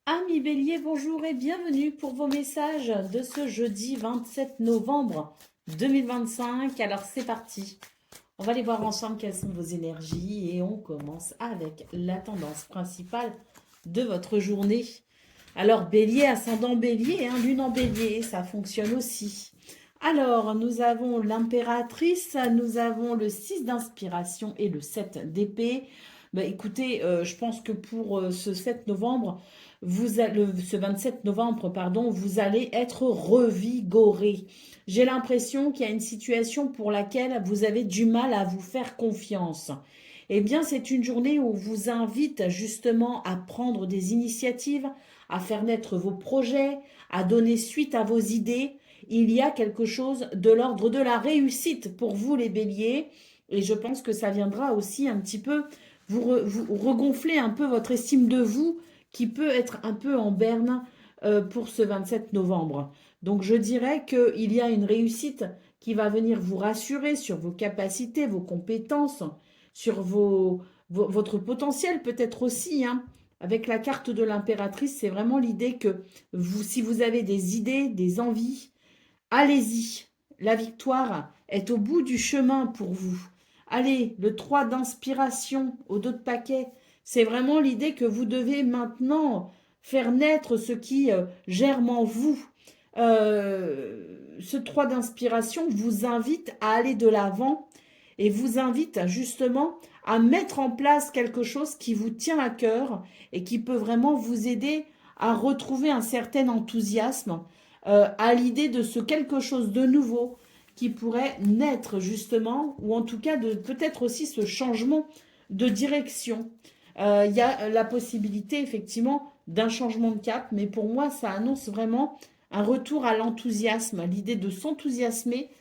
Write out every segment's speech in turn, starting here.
Amis Bélier, bonjour et bienvenue pour vos messages de ce jeudi 27 novembre 2025. Alors c'est parti. On va aller voir ensemble quelles sont vos énergies et on commence avec la tendance principale de votre journée. Alors Bélier, ascendant Bélier, lune en Bélier, ça fonctionne aussi. Alors nous avons l'impératrice, nous avons le 6 d'inspiration et le 7 d'épée. Écoutez, je pense que pour ce 7 novembre, ce 27 novembre, pardon, vous allez être revigoré. J'ai l'impression qu'il y a une situation pour laquelle vous avez du mal à vous faire confiance. Eh bien, c'est une journée où on vous invite justement à prendre des initiatives, à faire naître vos projets, à donner suite à vos idées. Il y a quelque chose de l'ordre de la réussite pour vous les béliers. Et je pense que ça viendra aussi un petit peu vous regonfler un peu votre estime de vous qui peut être un peu en berne pour ce 27 novembre. Donc je dirais qu'il y a une réussite qui va venir vous rassurer sur vos capacités, vos compétences, sur votre potentiel peut-être aussi. Avec la carte de l'impératrice, c'est vraiment l'idée que vous, si vous avez des idées, des envies, allez-y. La victoire est au bout du chemin pour vous. Allez, le 3 d'inspiration au dos de paquet, c'est vraiment l'idée que vous devez maintenant faire naître ce qui germe en vous. Ce 3 d'inspiration vous invite à aller de l'avant et vous invite justement à mettre en place quelque chose qui vous tient à cœur et qui peut vraiment vous aider à retrouver un certain enthousiasme à l'idée de ce quelque chose de nouveau qui pourrait naître justement, ou en tout cas de peut-être aussi ce changement de direction. Il y a la possibilité effectivement d'un changement de cap, mais pour moi ça annonce vraiment un retour à l'enthousiasme, l'idée de s'enthousiasmer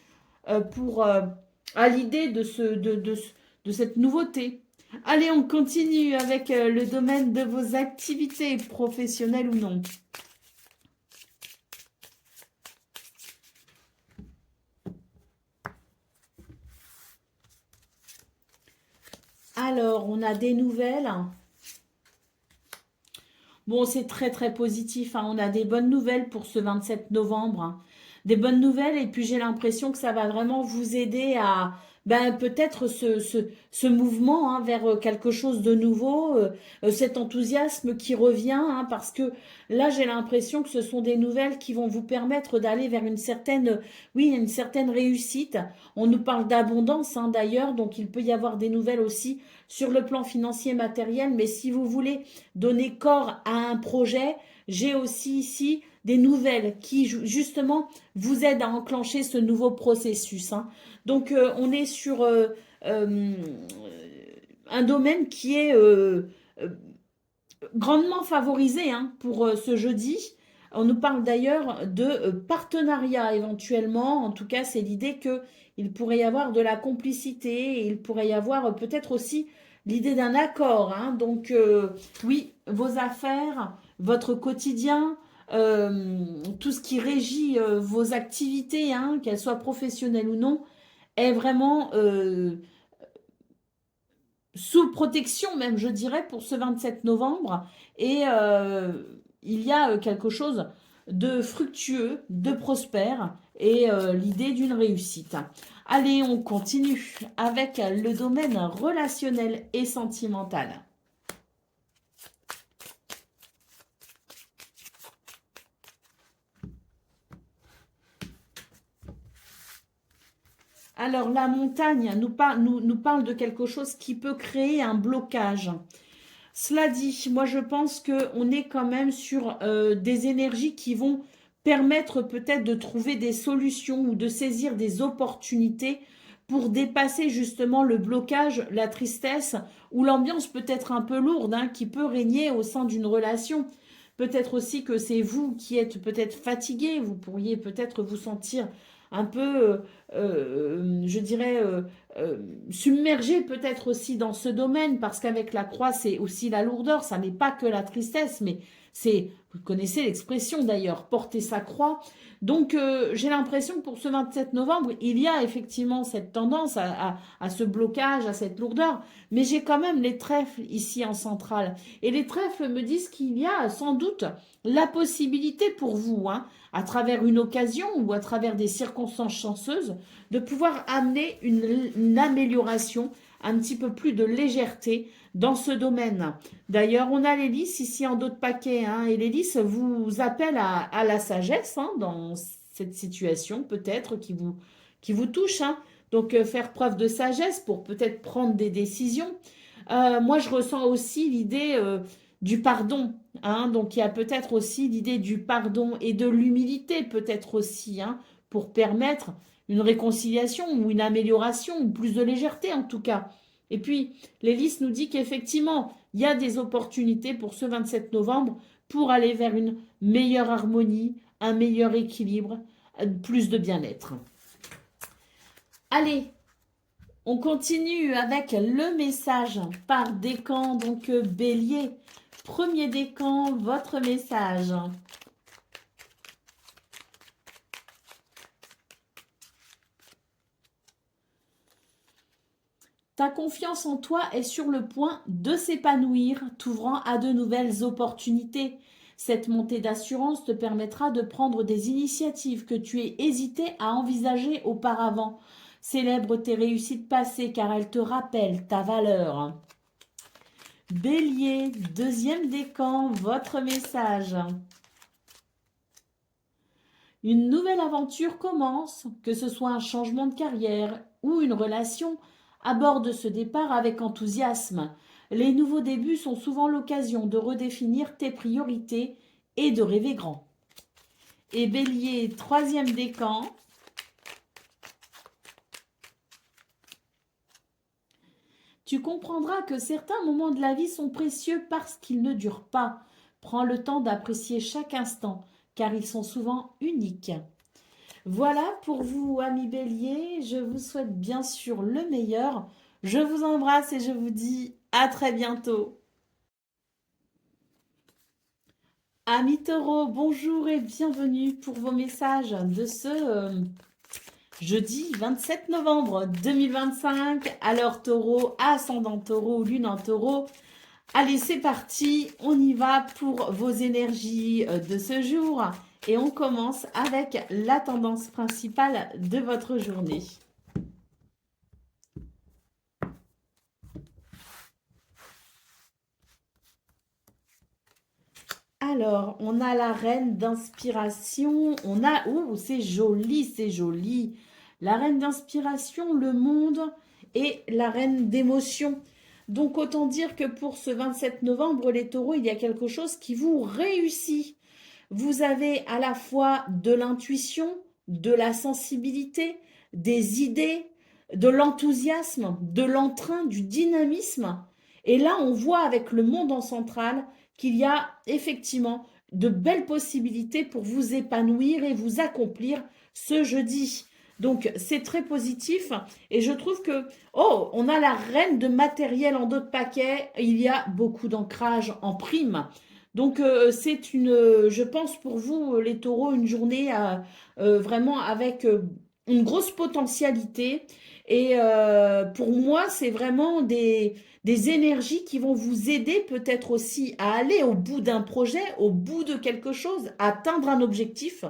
pour à l'idée de cette nouveauté. Allez, on continue avec le domaine de vos activités professionnelles ou non. Alors, on a des nouvelles. Bon, c'est très très positif. On a des bonnes nouvelles pour ce 27 novembre. Des bonnes nouvelles et puis j'ai l'impression que ça va vraiment vous aider à peut-être ce mouvement vers quelque chose de nouveau, cet enthousiasme qui revient, parce que là j'ai l'impression que ce sont des nouvelles qui vont vous permettre d'aller vers une certaine, oui, une certaine réussite. On nous parle d'abondance d'ailleurs, donc il peut y avoir des nouvelles aussi sur le plan financier matériel, mais si vous voulez donner corps à un projet, j'ai aussi ici des nouvelles qui justement vous aident à enclencher ce nouveau processus. Donc on est sur euh, un domaine qui est grandement favorisé pour ce jeudi. On nous parle d'ailleurs de partenariat éventuellement. En tout cas, c'est l'idée qu'il pourrait y avoir de la complicité et il pourrait y avoir peut-être aussi l'idée d'un accord. Donc, oui, vos affaires, votre quotidien, tout ce qui régit vos activités, qu'elles soient professionnelles ou non, est vraiment sous protection même, je dirais, pour ce 27 novembre. Et il y a quelque chose de fructueux, de prospère et l'idée d'une réussite. Allez, on continue avec le domaine relationnel et sentimental. Alors, la montagne nous parle de quelque chose qui peut créer un blocage. Cela dit, moi je pense qu'on est quand même sur des énergies qui vont permettre peut-être de trouver des solutions ou de saisir des opportunités pour dépasser justement le blocage, la tristesse ou l'ambiance peut-être un peu lourde qui peut régner au sein d'une relation. Peut-être aussi que c'est vous qui êtes peut-être fatigué, vous pourriez peut-être vous sentir un peu, je dirais, submergé peut-être aussi dans ce domaine, parce qu'avec la croix, c'est aussi la lourdeur, ça n'est pas que la tristesse, mais c'est, vous connaissez l'expression d'ailleurs, porter sa croix. Donc j'ai l'impression que pour ce 27 novembre, il y a effectivement cette tendance à ce blocage, à cette lourdeur, mais j'ai quand même les trèfles ici en centrale. Et les trèfles me disent qu'il y a sans doute la possibilité pour vous, hein, à travers une occasion ou à travers des circonstances chanceuses, de pouvoir amener une amélioration, un petit peu plus de légèreté dans ce domaine. D'ailleurs, on a l'hélice ici en dos de paquet, hein, et l'hélice vous appelle à la sagesse, hein, dans cette situation peut-être qui vous touche, hein. Donc, faire preuve de sagesse pour peut-être prendre des décisions. Moi, je ressens aussi l'idée du pardon, hein. Donc, il y a peut-être aussi l'idée du pardon et de l'humilité, peut-être aussi, hein, pour permettre une réconciliation ou une amélioration ou plus de légèreté en tout cas. Et puis, l'hélice nous dit qu'effectivement, il y a des opportunités pour ce 27 novembre pour aller vers une meilleure harmonie, un meilleur équilibre, plus de bien-être. Allez, on continue avec le message par décan, donc Bélier. Premier décan, votre message. Ta confiance en toi est sur le point de s'épanouir, t'ouvrant à de nouvelles opportunités. Cette montée d'assurance te permettra de prendre des initiatives que tu aies hésité à envisager auparavant. Célèbre tes réussites passées car elles te rappellent ta valeur. Bélier, deuxième décan, votre message. Une nouvelle aventure commence, que ce soit un changement de carrière ou une relation. Aborde ce départ avec enthousiasme. Les nouveaux débuts sont souvent l'occasion de redéfinir tes priorités et de rêver grand. Et Bélier, troisième décan. Tu comprendras que certains moments de la vie sont précieux parce qu'ils ne durent pas. Prends le temps d'apprécier chaque instant, car ils sont souvent uniques. Voilà pour vous, amis Bélier. Je vous souhaite bien sûr le meilleur. Je vous embrasse et je vous dis à très bientôt. Amis Taureaux, bonjour et bienvenue pour vos messages de ce jeudi 27 novembre 2025. Alors Taureau, ascendant Taureau, lune en Taureau. Allez, c'est parti, on y va pour vos énergies de ce jour. Et on commence avec la tendance principale de votre journée. Alors, on a la reine d'inspiration. On a... Ouh, c'est joli, c'est joli. La reine d'inspiration, le monde et la reine d'émotion. Donc, autant dire que pour ce 27 novembre, les taureaux, il y a quelque chose qui vous réussit. Vous avez à la fois de l'intuition, de la sensibilité, des idées, de l'enthousiasme, de l'entrain, du dynamisme. Et là, on voit avec le monde en centrale qu'il y a effectivement de belles possibilités pour vous épanouir et vous accomplir ce jeudi. Donc, c'est très positif et je trouve que, oh, on a la reine de matériel en dos de paquet, il y a beaucoup d'ancrage en prime. Donc, c'est une, je pense pour vous, les taureaux, une journée vraiment avec une grosse potentialité. Et pour moi, c'est vraiment des énergies qui vont vous aider peut-être aussi à aller au bout d'un projet, au bout de quelque chose, à atteindre un objectif.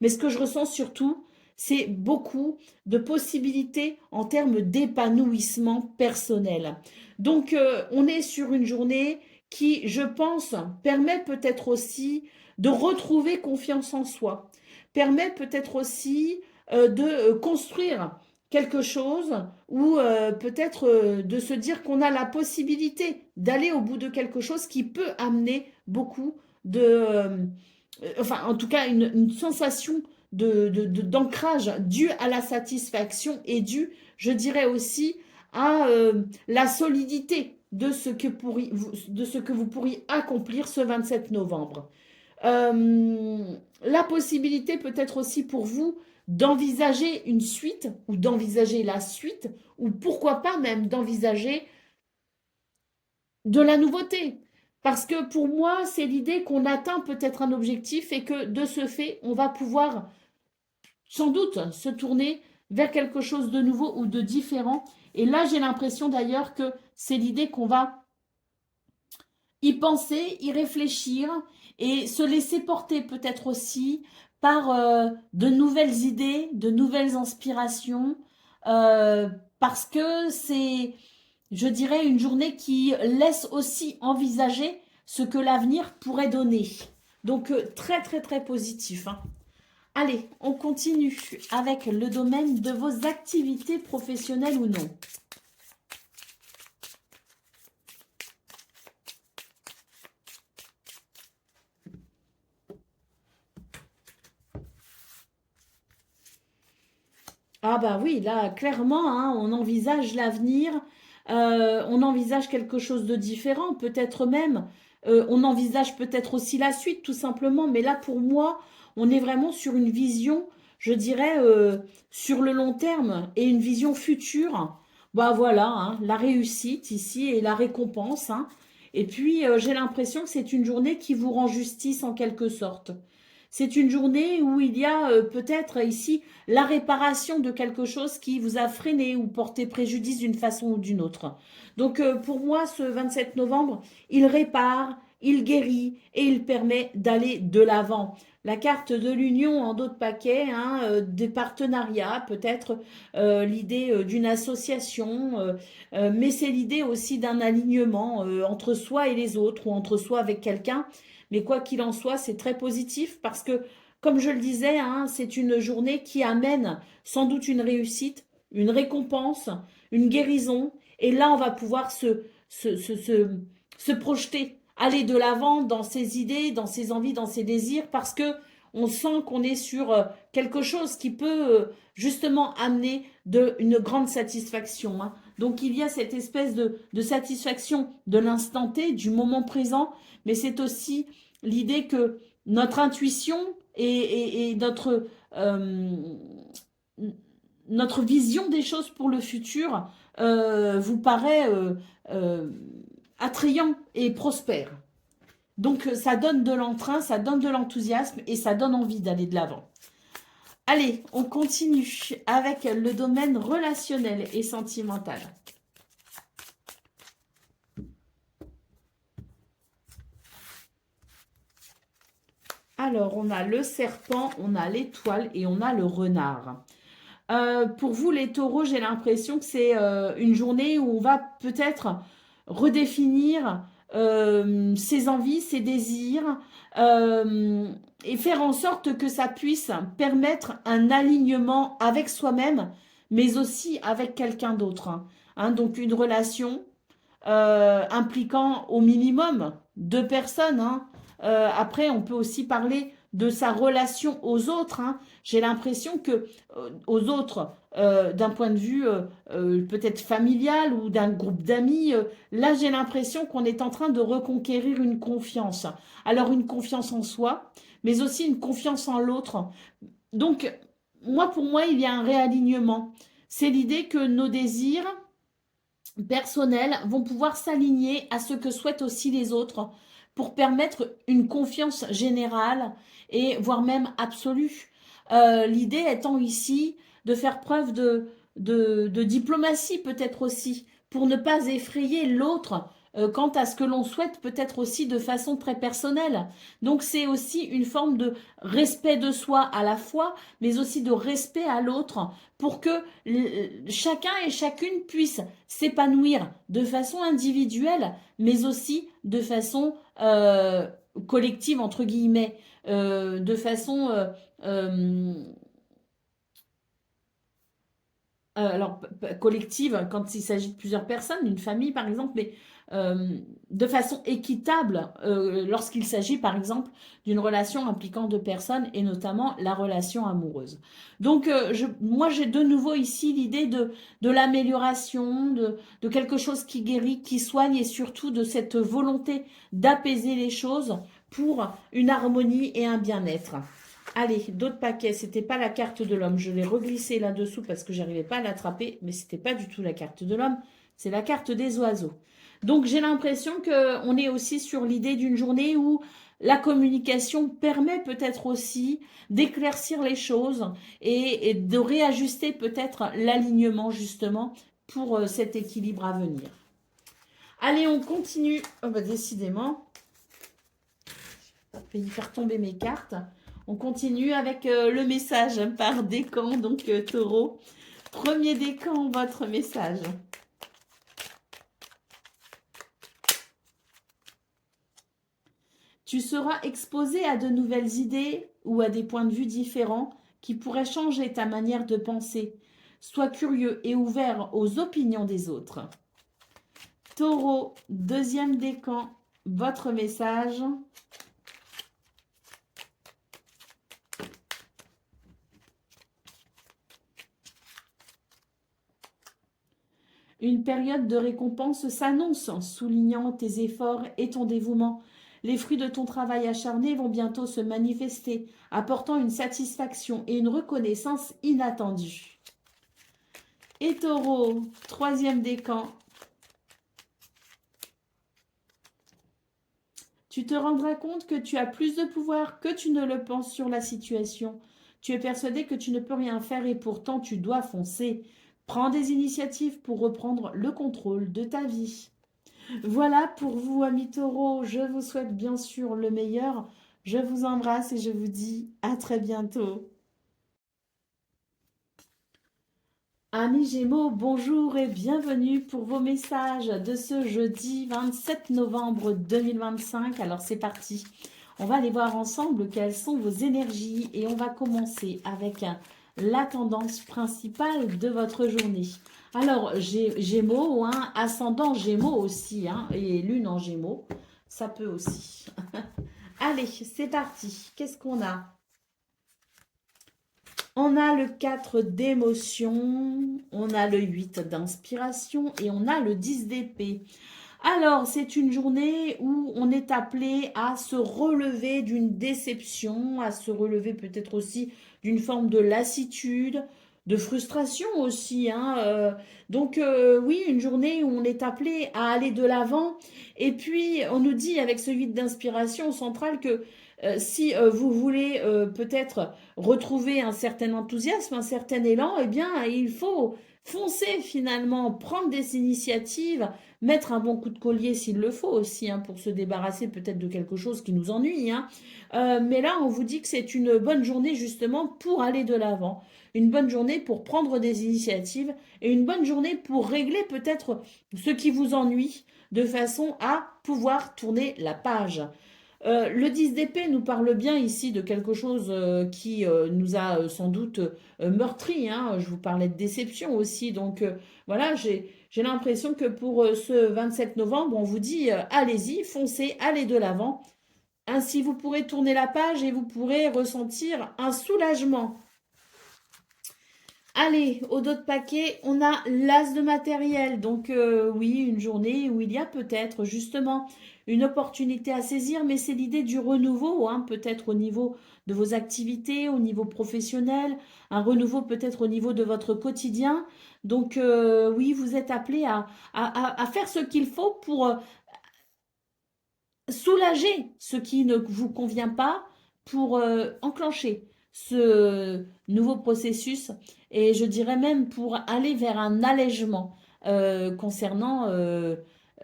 Mais ce que je ressens surtout, c'est beaucoup de possibilités en termes d'épanouissement personnel. Donc, on est sur une journée qui, je pense, permet peut-être aussi de retrouver confiance en soi, permet peut-être aussi de construire quelque chose ou peut-être de se dire qu'on a la possibilité d'aller au bout de quelque chose qui peut amener beaucoup enfin en tout cas une sensation d'ancrage due à la satisfaction et due, je dirais aussi, à la solidité de ce que vous pourriez accomplir ce 27 novembre. La possibilité peut-être aussi pour vous d'envisager une suite ou d'envisager la suite ou pourquoi pas même d'envisager de la nouveauté. Parce que pour moi, c'est l'idée qu'on atteint peut-être un objectif et que de ce fait, on va pouvoir sans doute se tourner vers quelque chose de nouveau ou de différent. Et là, j'ai l'impression d'ailleurs que c'est l'idée qu'on va y penser, y réfléchir et se laisser porter peut-être aussi par de nouvelles idées, de nouvelles inspirations, parce que c'est, je dirais, une journée qui laisse aussi envisager ce que l'avenir pourrait donner. Donc très très très positif, hein. Allez, on continue avec le domaine de vos activités professionnelles ou non. Ah bah oui, là, clairement, hein, on envisage l'avenir, on envisage quelque chose de différent, peut-être même, on envisage peut-être aussi la suite, tout simplement, mais là, pour moi, on est vraiment sur une vision, je dirais, sur le long terme et une vision future. Bah voilà, hein, la réussite ici et la récompense, hein. Et puis, j'ai l'impression que c'est une journée qui vous rend justice en quelque sorte. C'est une journée où il y a peut-être ici la réparation de quelque chose qui vous a freiné ou porté préjudice d'une façon ou d'une autre. Donc pour moi, ce 27 novembre, il répare, il guérit et il permet d'aller de l'avant. La carte de l'union en d'autres paquets, hein, des partenariats, peut-être l'idée d'une association, mais c'est l'idée aussi d'un alignement entre soi et les autres ou entre soi avec quelqu'un. Mais quoi qu'il en soit, c'est très positif parce que, comme je le disais, hein, c'est une journée qui amène sans doute une réussite, une récompense, une guérison. Et là, on va pouvoir se projeter, aller de l'avant dans ses idées, dans ses envies, dans ses désirs, parce que on sent qu'on est sur quelque chose qui peut justement amener une grande satisfaction, hein. Donc il y a cette espèce de satisfaction de l'instant T, du moment présent, mais c'est aussi l'idée que notre intuition et euh, notre vision des choses pour le futur vous paraît euh, attrayant et prospère. Donc ça donne de l'entrain, ça donne de l'enthousiasme et ça donne envie d'aller de l'avant. Allez, on continue avec le domaine relationnel et sentimental. Alors, on a le serpent, on a l'étoile et on a le renard. Pour vous, les taureaux, j'ai l'impression que c'est une journée où on va peut-être redéfinir ses envies, ses désirs, euh, et faire en sorte que ça puisse permettre un alignement avec soi-même, mais aussi avec quelqu'un d'autre, hein. Hein, donc une relation impliquant au minimum deux personnes, hein. Après, on peut aussi parler de sa relation aux autres, hein. J'ai l'impression que aux autres, d'un point de vue peut-être familial ou d'un groupe d'amis, là j'ai l'impression qu'on est en train de reconquérir une confiance. Alors une confiance en soi, mais aussi une confiance en l'autre. Donc, moi, pour moi, il y a un réalignement. C'est l'idée que nos désirs personnels vont pouvoir s'aligner à ce que souhaitent aussi les autres pour permettre une confiance générale et voire même absolue. L'idée étant ici de faire preuve de diplomatie peut-être aussi pour ne pas effrayer l'autre quant à ce que l'on souhaite peut-être aussi de façon très personnelle. Donc c'est aussi une forme de respect de soi à la fois, mais aussi de respect à l'autre pour que chacun et chacune puisse s'épanouir de façon individuelle, mais aussi de façon collective, entre guillemets, de façon euh, alors collective quand il s'agit de plusieurs personnes, d'une famille par exemple, mais de façon équitable lorsqu'il s'agit par exemple d'une relation impliquant deux personnes et notamment la relation amoureuse. Donc moi j'ai de nouveau ici l'idée de l'amélioration, de quelque chose qui guérit, qui soigne et surtout de cette volonté d'apaiser les choses pour une harmonie et un bien-être. Allez, d'autres paquets. C'était pas la carte de l'homme. Je l'ai reglissé là-dessous parce que j'arrivais pas à l'attraper. Mais c'était pas du tout la carte de l'homme. C'est la carte des oiseaux. Donc, j'ai l'impression qu'on est aussi sur l'idée d'une journée où la communication permet peut-être aussi d'éclaircir les choses et de réajuster peut-être l'alignement justement pour cet équilibre à venir. Allez, on continue. Oh bah, décidément, je vais y faire tomber mes cartes. On continue avec le message par décan, donc taureau. Premier décan, votre message. Tu seras exposé à de nouvelles idées ou à des points de vue différents qui pourraient changer ta manière de penser. Sois curieux et ouvert aux opinions des autres. Taureau, deuxième décan, votre message. Une période de récompense s'annonce, soulignant tes efforts et ton dévouement. Les fruits de ton travail acharné vont bientôt se manifester, apportant une satisfaction et une reconnaissance inattendue. Et Taureau, troisième décan. Tu te rendras compte que tu as plus de pouvoir que tu ne le penses sur la situation. Tu es persuadé que tu ne peux rien faire et pourtant tu dois foncer. Prends des initiatives pour reprendre le contrôle de ta vie. Voilà pour vous, amis taureaux. Je vous souhaite bien sûr le meilleur. Je vous embrasse et je vous dis à très bientôt. Amis Gémeaux, bonjour et bienvenue pour vos messages de ce jeudi 27 novembre 2025. Alors c'est parti. On va aller voir ensemble quelles sont vos énergies et on va commencer avec la tendance principale de votre journée. Alors Gémeaux, hein, ascendant Gémeaux aussi, hein, et lune en Gémeaux, ça peut aussi. Allez, c'est parti. Qu'est-ce qu'on a? On a le 4 d'émotion, on a le 8 d'inspiration et on a le 10 d'épée. Alors, c'est une journée où on est appelé à se relever d'une déception, à se relever peut-être aussi d'une forme de lassitude, de frustration aussi, hein. Donc, oui, une journée où on est appelé à aller de l'avant. Et puis, on nous dit avec ce 8 d'inspiration centrale que si vous voulez peut-être retrouver un certain enthousiasme, un certain élan, eh bien, il faut foncer finalement, prendre des initiatives, mettre un bon coup de collier s'il le faut aussi, hein, pour se débarrasser peut-être de quelque chose qui nous ennuie, hein. Mais là, on vous dit que c'est une bonne journée justement pour aller de l'avant, une bonne journée pour prendre des initiatives et une bonne journée pour régler peut-être ce qui vous ennuie de façon à pouvoir tourner la page. Le 10 d'épée nous parle bien ici de quelque chose qui nous a sans doute meurtri, hein. Je vous parlais de déception aussi. Donc voilà, j'ai l'impression que pour ce 27 novembre, on vous dit allez-y, foncez, allez de l'avant. Ainsi, vous pourrez tourner la page et vous pourrez ressentir un soulagement. Allez, au dos de paquet, on a l'as de matériel. Donc oui, une journée où il y a peut-être justement une opportunité à saisir, mais c'est l'idée du renouveau, hein, peut-être au niveau de vos activités, au niveau professionnel, un renouveau peut-être au niveau de votre quotidien. Donc oui, vous êtes appelé à faire ce qu'il faut pour soulager ce qui ne vous convient pas, pour enclencher ce nouveau processus et je dirais même pour aller vers un allègement concernant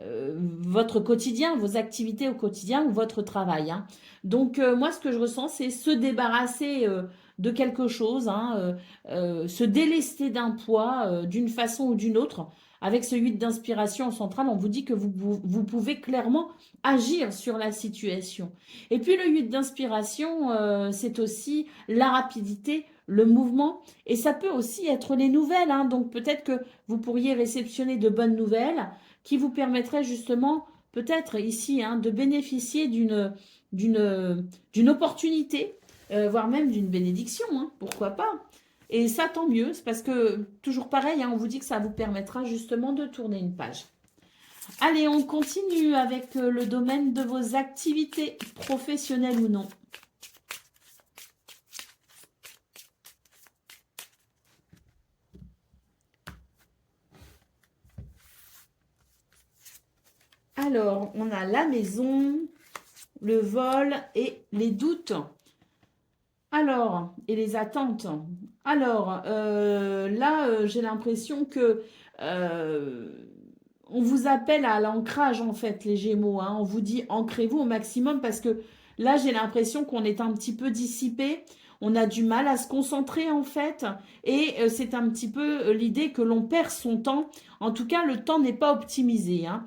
votre quotidien, vos activités au quotidien ou votre travail, hein. Donc moi ce que je ressens c'est se débarrasser de quelque chose, hein, se délester d'un poids d'une façon ou d'une autre. Avec ce 8 d'inspiration centrale, on vous dit que vous pouvez clairement agir sur la situation. Et puis le 8 d'inspiration, c'est aussi la rapidité, le mouvement, et ça peut aussi être les nouvelles, hein. Donc peut-être que vous pourriez réceptionner de bonnes nouvelles qui vous permettraient justement, peut-être ici, hein, de bénéficier d'une opportunité, voire même d'une bénédiction, hein, pourquoi pas. Et ça, tant mieux, c'est parce que, toujours pareil, hein, on vous dit que ça vous permettra justement de tourner une page. Allez, on continue avec le domaine de vos activités professionnelles ou non. Alors, on a la maison, le vol et les doutes. Alors, et les attentes. Alors, là, j'ai l'impression que on vous appelle à l'ancrage, en fait, les Gémeaux, hein. On vous dit ancrez-vous au maximum parce que là, j'ai l'impression qu'on est un petit peu dissipé. On a du mal à se concentrer, en fait. Et c'est un petit peu l'idée que l'on perd son temps. En tout cas, le temps n'est pas optimisé, hein.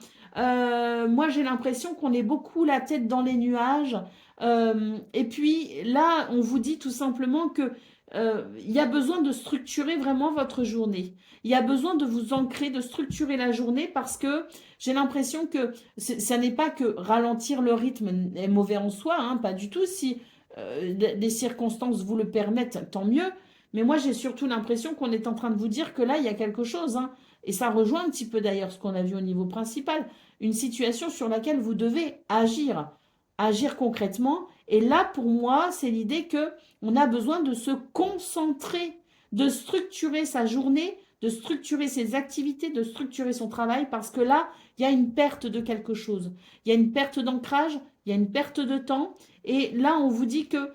Moi, j'ai l'impression qu'on est beaucoup la tête dans les nuages. Et puis là, on vous dit tout simplement que il y a besoin de structurer vraiment votre journée. Il y a besoin de vous ancrer, de structurer la journée parce que j'ai l'impression que ça n'est pas que ralentir le rythme est mauvais en soi, hein, pas du tout. Si les circonstances vous le permettent, tant mieux. Mais moi, j'ai surtout l'impression qu'on est en train de vous dire que là, il y a quelque chose, hein. Et ça rejoint un petit peu d'ailleurs ce qu'on a vu au niveau principal, une situation sur laquelle vous devez agir, agir concrètement. Et là, pour moi, c'est l'idée que on a besoin de se concentrer, de structurer sa journée, de structurer ses activités, de structurer son travail, parce que là, il y a une perte de quelque chose. Il y a une perte d'ancrage, il y a une perte de temps. Et là, on vous dit que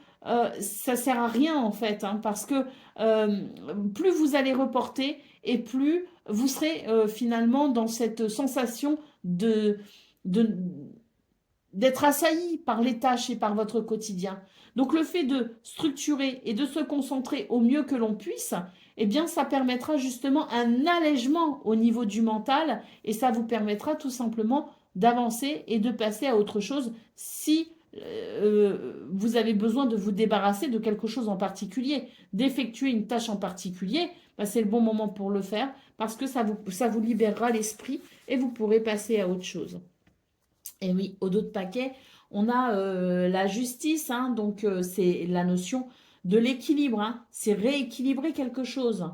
ça sert à rien, en fait, hein, parce que euh, plus vous allez reporter et plus vous serez finalement dans cette sensation de, d'être assailli par les tâches et par votre quotidien. Donc le fait de structurer et de se concentrer au mieux que l'on puisse, eh bien ça permettra justement un allègement au niveau du mental et ça vous permettra tout simplement d'avancer et de passer à autre chose si vous avez besoin de vous débarrasser de quelque chose en particulier, d'effectuer une tâche en particulier, bah, c'est le bon moment pour le faire parce que ça vous libérera l'esprit et vous pourrez passer à autre chose. Et oui, au dos de paquet, on a la justice, hein, donc c'est la notion de l'équilibre, hein, c'est rééquilibrer quelque chose.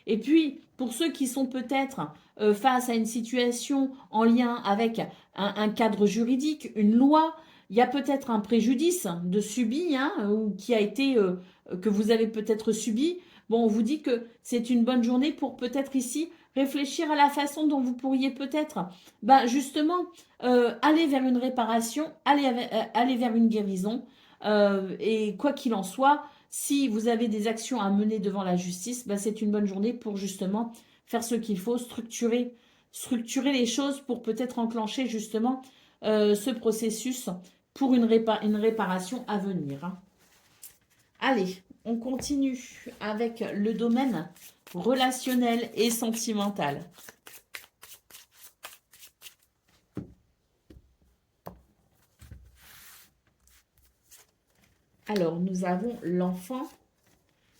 Et puis, pour ceux qui sont peut-être face à une situation en lien avec un cadre juridique, une loi, il y a peut-être un préjudice de subi, hein, ou qui a été, que vous avez peut-être subi. Bon, on vous dit que c'est une bonne journée pour peut-être ici réfléchir à la façon dont vous pourriez peut-être, bah, justement, aller vers une réparation, aller vers une guérison. Et quoi qu'il en soit, si vous avez des actions à mener devant la justice, bah, c'est une bonne journée pour justement faire ce qu'il faut, structurer les choses pour peut-être enclencher justement ce processus pour une réparation à venir, hein. Allez, on continue avec le domaine relationnel et sentimental. Alors, nous avons l'enfant,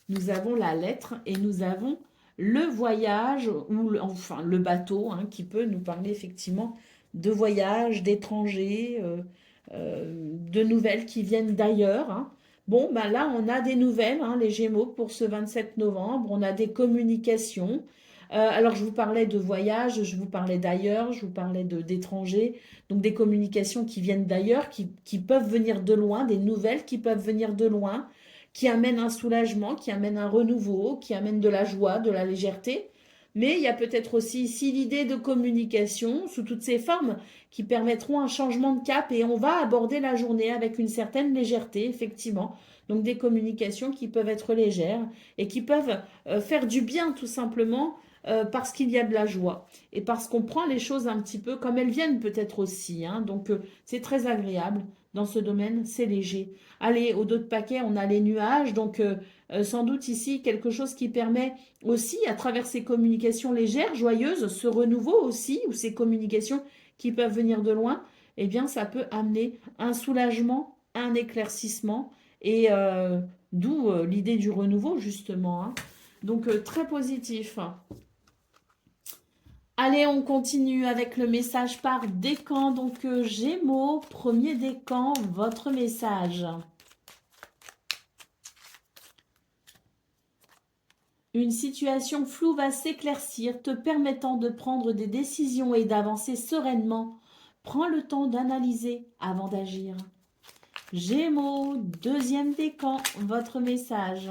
nous avons la lettre et nous avons le voyage ou enfin le bateau, hein, qui peut nous parler effectivement de voyage, d'étrangers, de nouvelles qui viennent d'ailleurs, hein. Bon, ben là, on a des nouvelles, hein, les Gémeaux, pour ce 27 novembre. On a des communications. Alors, je vous parlais de voyage, je vous parlais d'ailleurs, je vous parlais d'étrangers. Donc, des communications qui viennent d'ailleurs, qui peuvent venir de loin, des nouvelles qui peuvent venir de loin, qui amènent un soulagement, qui amènent un renouveau, qui amènent de la joie, de la légèreté. Mais il y a peut-être aussi ici l'idée de communication sous toutes ses formes qui permettront un changement de cap et on va aborder la journée avec une certaine légèreté, effectivement. Donc des communications qui peuvent être légères et qui peuvent faire du bien tout simplement parce qu'il y a de la joie et parce qu'on prend les choses un petit peu comme elles viennent peut-être aussi, hein. Donc c'est très agréable dans ce domaine, c'est léger. Allez, au dos de paquet, on a les nuages, donc sans doute ici quelque chose qui permet aussi, à travers ces communications légères, joyeuses, ce renouveau aussi, ou ces communications qui peuvent venir de loin, eh bien, ça peut amener un soulagement, un éclaircissement, et d'où l'idée du renouveau, justement, hein. Donc, très positif. Allez, on continue avec le message par décan. Donc, Gémeaux, premier décan, votre message. Une situation floue va s'éclaircir, te permettant de prendre des décisions et d'avancer sereinement. Prends le temps d'analyser avant d'agir. Gémeaux, deuxième décan, votre message.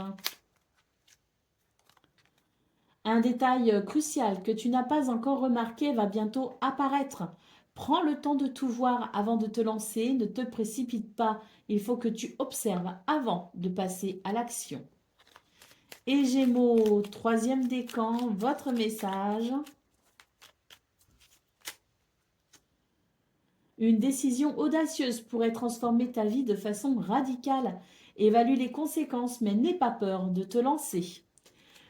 Un détail crucial que tu n'as pas encore remarqué va bientôt apparaître. Prends le temps de tout voir avant de te lancer. Ne te précipite pas. Il faut que tu observes avant de passer à l'action. Et Gémeaux, troisième décan, votre message. Une décision audacieuse pourrait transformer ta vie de façon radicale. Évalue les conséquences, mais n'aie pas peur de te lancer.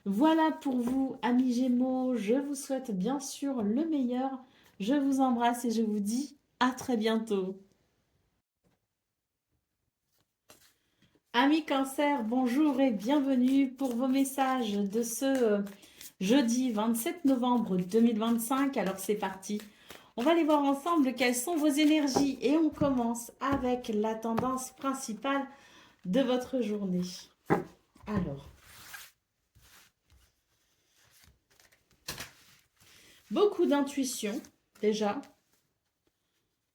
Voilà pour vous, amis Gémeaux. Je vous souhaite bien sûr le meilleur. Je vous embrasse et je vous dis à très bientôt. Amis Cancer, bonjour et bienvenue pour vos messages de ce jeudi 27 novembre 2025. Alors c'est parti. On va aller voir ensemble quelles sont vos énergies et on commence avec la tendance principale de votre journée. Alors, beaucoup d'intuition déjà,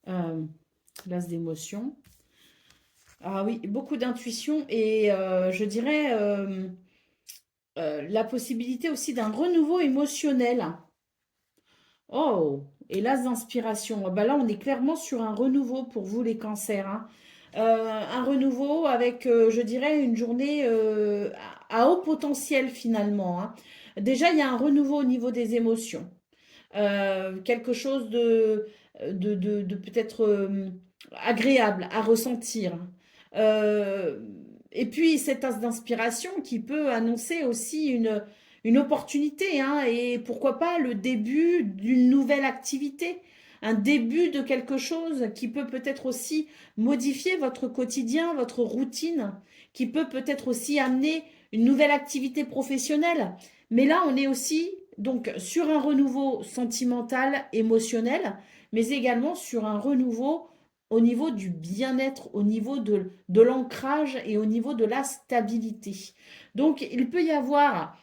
l'as d'émotion. Ah oui, beaucoup d'intuition et je dirais la possibilité aussi d'un renouveau émotionnel. Oh, et l'as d'inspiration. Ah bah là, on est clairement sur un renouveau pour vous les cancers, hein. Un renouveau avec, je dirais, une journée à haut potentiel finalement, hein. Déjà, il y a un renouveau au niveau des émotions. Quelque chose de peut-être agréable à ressentir. Euh, et puis cet as d'inspiration qui peut annoncer aussi une opportunité, hein, et pourquoi pas le début d'une nouvelle activité, un début de quelque chose qui peut peut-être aussi modifier votre quotidien, votre routine, qui peut peut-être aussi amener une nouvelle activité professionnelle. Mais là, on est aussi donc sur un renouveau sentimental, émotionnel, mais également sur un renouveau au niveau du bien-être, au niveau de l'ancrage et au niveau de la stabilité. Donc, il peut y avoir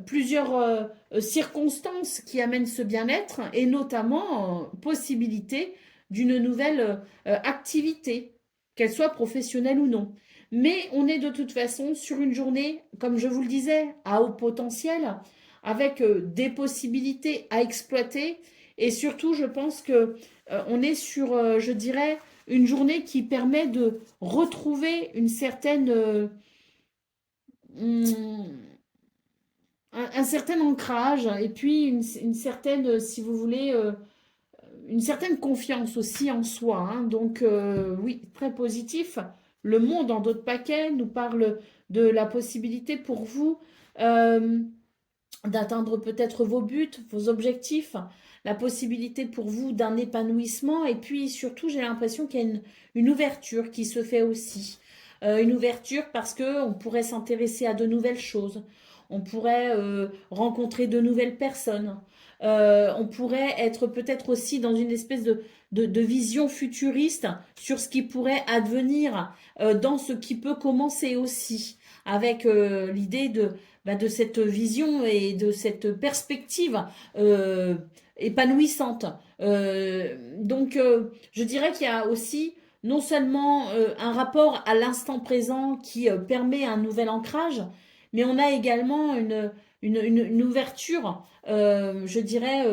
plusieurs circonstances qui amènent ce bien-être et notamment possibilité d'une nouvelle activité, qu'elle soit professionnelle ou non. Mais on est de toute façon sur une journée, comme je vous le disais, à haut potentiel, avec des possibilités à exploiter. Et surtout, je pense que on est sur, je dirais, une journée qui permet de retrouver une certaine, un certain ancrage et puis une certaine, si vous voulez, une certaine confiance aussi en soi, hein. Donc, oui, très positif. Le monde en d'autres paquets nous parle de la possibilité pour vous euh, d'atteindre peut-être vos buts, vos objectifs, la possibilité pour vous d'un épanouissement. Et puis surtout, j'ai l'impression qu'il y a une ouverture qui se fait aussi. Une ouverture parce qu'on pourrait s'intéresser à de nouvelles choses. On pourrait rencontrer de nouvelles personnes. On pourrait être peut-être aussi dans une espèce de vision futuriste sur ce qui pourrait advenir dans ce qui peut commencer aussi, avec l'idée de cette vision et de cette perspective épanouissante. Donc, je dirais qu'il y a aussi non seulement un rapport à l'instant présent qui permet un nouvel ancrage, mais on a également une ouverture, je dirais,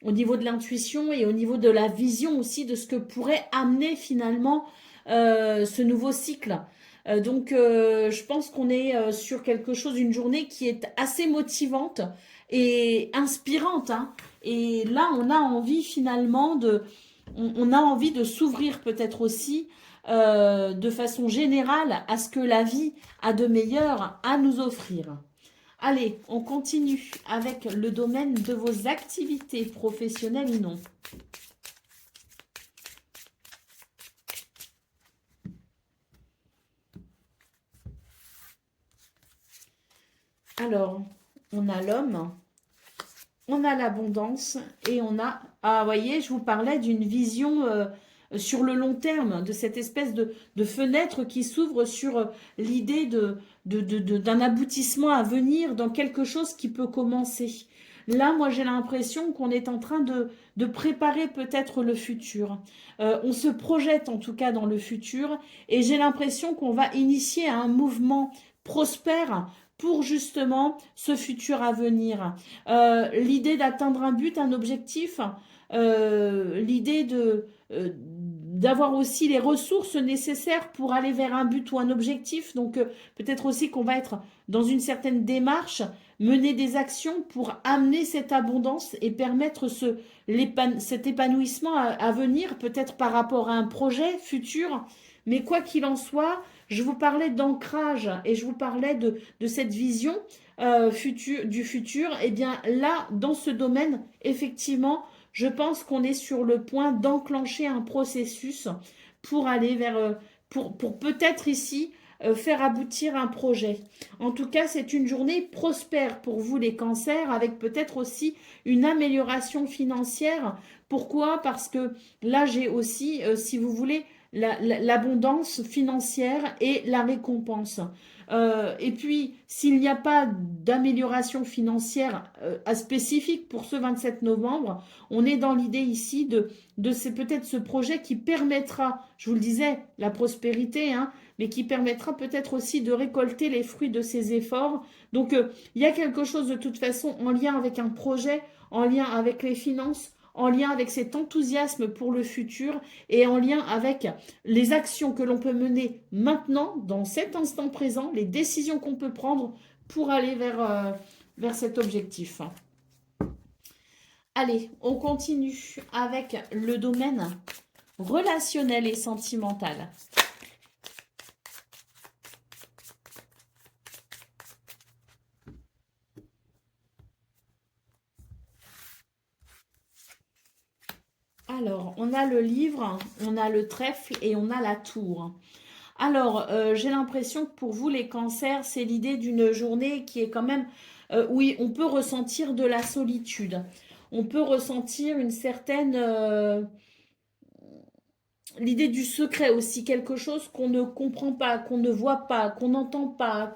au niveau de l'intuition et au niveau de la vision aussi de ce que pourrait amener finalement ce nouveau cycle. Donc, je pense qu'on est sur quelque chose, une journée qui est assez motivante et inspirante, hein. Et là, on a envie finalement on a envie de s'ouvrir peut-être aussi de façon générale à ce que la vie a de meilleur à nous offrir. Allez, on continue avec le domaine de vos activités professionnelles ou non. Alors, on a l'homme, on a l'abondance et on a... Ah, vous voyez, je vous parlais d'une vision sur le long terme, de cette espèce de fenêtre qui s'ouvre sur l'idée d'un aboutissement à venir dans quelque chose qui peut commencer. Là, moi, j'ai l'impression qu'on est en train de préparer peut-être le futur. On se projette en tout cas dans le futur et j'ai l'impression qu'on va initier un mouvement prospère pour justement ce futur à venir. L'idée d'atteindre un but, un objectif, l'idée d'avoir aussi les ressources nécessaires pour aller vers un but ou un objectif. Donc peut-être aussi qu'on va être dans une certaine démarche, mener des actions pour amener cette abondance et permettre cet épanouissement à venir, peut-être par rapport à un projet futur. Mais quoi qu'il en soit, je vous parlais d'ancrage et je vous parlais de cette vision du futur. Et bien là, dans ce domaine, effectivement, je pense qu'on est sur le point d'enclencher un processus pour aller vers, pour peut-être ici faire aboutir un projet. En tout cas, c'est une journée prospère pour vous les cancers, avec peut-être aussi une amélioration financière. Pourquoi? Parce que là, j'ai aussi, si vous voulez, l'abondance financière et la récompense. Et puis, s'il n'y a pas d'amélioration financière spécifique pour ce 27 novembre, on est dans l'idée ici de peut-être ce projet qui permettra, je vous le disais, la prospérité, hein, mais qui permettra peut-être aussi de récolter les fruits de ces efforts. Donc, il y a quelque chose de toute façon en lien avec un projet, en lien avec les finances, en lien avec cet enthousiasme pour le futur et en lien avec les actions que l'on peut mener maintenant, dans cet instant présent, les décisions qu'on peut prendre pour aller vers cet objectif. Allez, on continue avec le domaine relationnel et sentimental. Alors, on a le livre, on a le trèfle et on a la tour. Alors, j'ai l'impression que pour vous, les cancers, c'est l'idée d'une journée qui est quand même, oui, on peut ressentir de la solitude. On peut ressentir une certaine, l'idée du secret aussi, quelque chose qu'on ne comprend pas, qu'on ne voit pas, qu'on n'entend pas,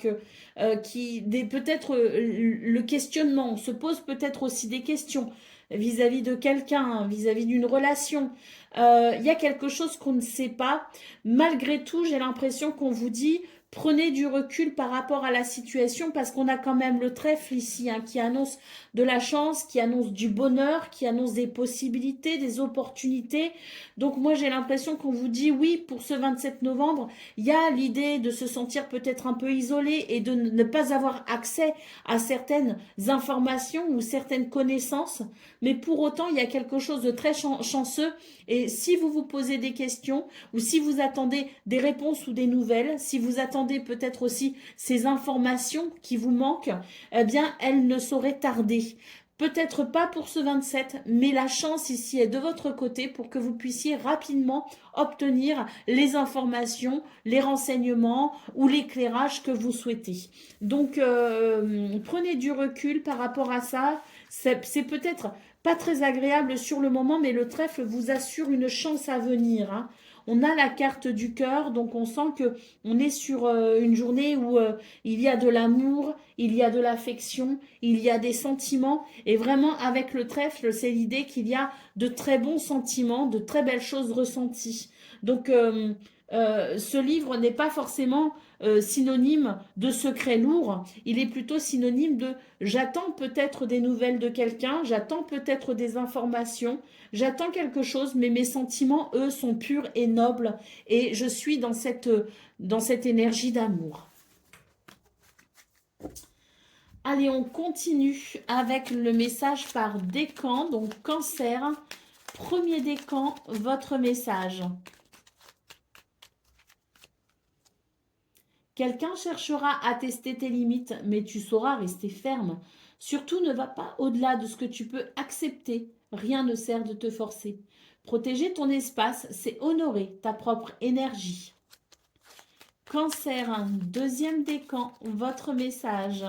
peut-être le questionnement, on se pose peut-être aussi des questions vis-à-vis de quelqu'un, vis-à-vis d'une relation. Il y a quelque chose qu'on ne sait pas. Malgré tout, j'ai l'impression qu'on vous dit, prenez du recul par rapport à la situation parce qu'on a quand même le trèfle ici hein, qui annonce de la chance, qui annonce du bonheur, qui annonce des possibilités, des opportunités. Donc moi j'ai l'impression qu'on vous dit oui pour ce 27 novembre, il y a l'idée de se sentir peut-être un peu isolé et de ne pas avoir accès à certaines informations ou certaines connaissances, mais pour autant il y a quelque chose de très chanceux et si vous vous posez des questions ou si vous attendez des réponses ou des nouvelles, si vous attendez peut-être aussi ces informations qui vous manquent, eh bien elles ne sauraient tarder. Peut-être pas pour ce 27, mais la chance ici est de votre côté pour que vous puissiez rapidement obtenir les informations, les renseignements ou l'éclairage que vous souhaitez. Donc, prenez du recul par rapport à ça. C'est peut-être pas très agréable sur le moment, mais le trèfle vous assure une chance à venir. Hein. On a la carte du cœur, donc on sent que on est sur une journée où il y a de l'amour, il y a de l'affection, il y a des sentiments. Et vraiment, avec le trèfle, c'est l'idée qu'il y a de très bons sentiments, de très belles choses ressenties. Donc, ce livre n'est pas forcément synonyme de secret lourd, il est plutôt synonyme de j'attends peut-être des nouvelles de quelqu'un, j'attends peut-être des informations, j'attends quelque chose, mais mes sentiments, eux, sont purs et nobles et je suis dans cette énergie d'amour. Allez, on continue avec le message par décan, donc cancer. Premier décan, votre message. Quelqu'un cherchera à tester tes limites, mais tu sauras rester ferme. Surtout, ne va pas au-delà de ce que tu peux accepter. Rien ne sert de te forcer. Protéger ton espace, c'est honorer ta propre énergie. Cancer, deuxième décan, votre message.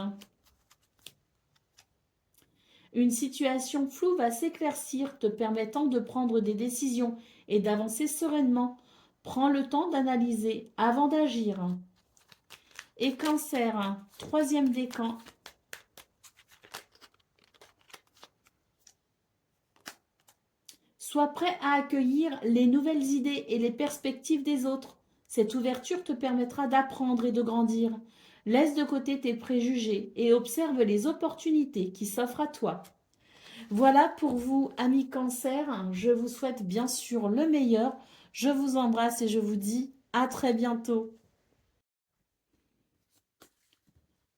Une situation floue va s'éclaircir, te permettant de prendre des décisions et d'avancer sereinement. Prends le temps d'analyser avant d'agir. Et cancer, troisième décan. Sois prêt à accueillir les nouvelles idées et les perspectives des autres. Cette ouverture te permettra d'apprendre et de grandir. Laisse de côté tes préjugés et observe les opportunités qui s'offrent à toi. Voilà pour vous, amis Cancer. Je vous souhaite bien sûr le meilleur. Je vous embrasse et je vous dis à très bientôt.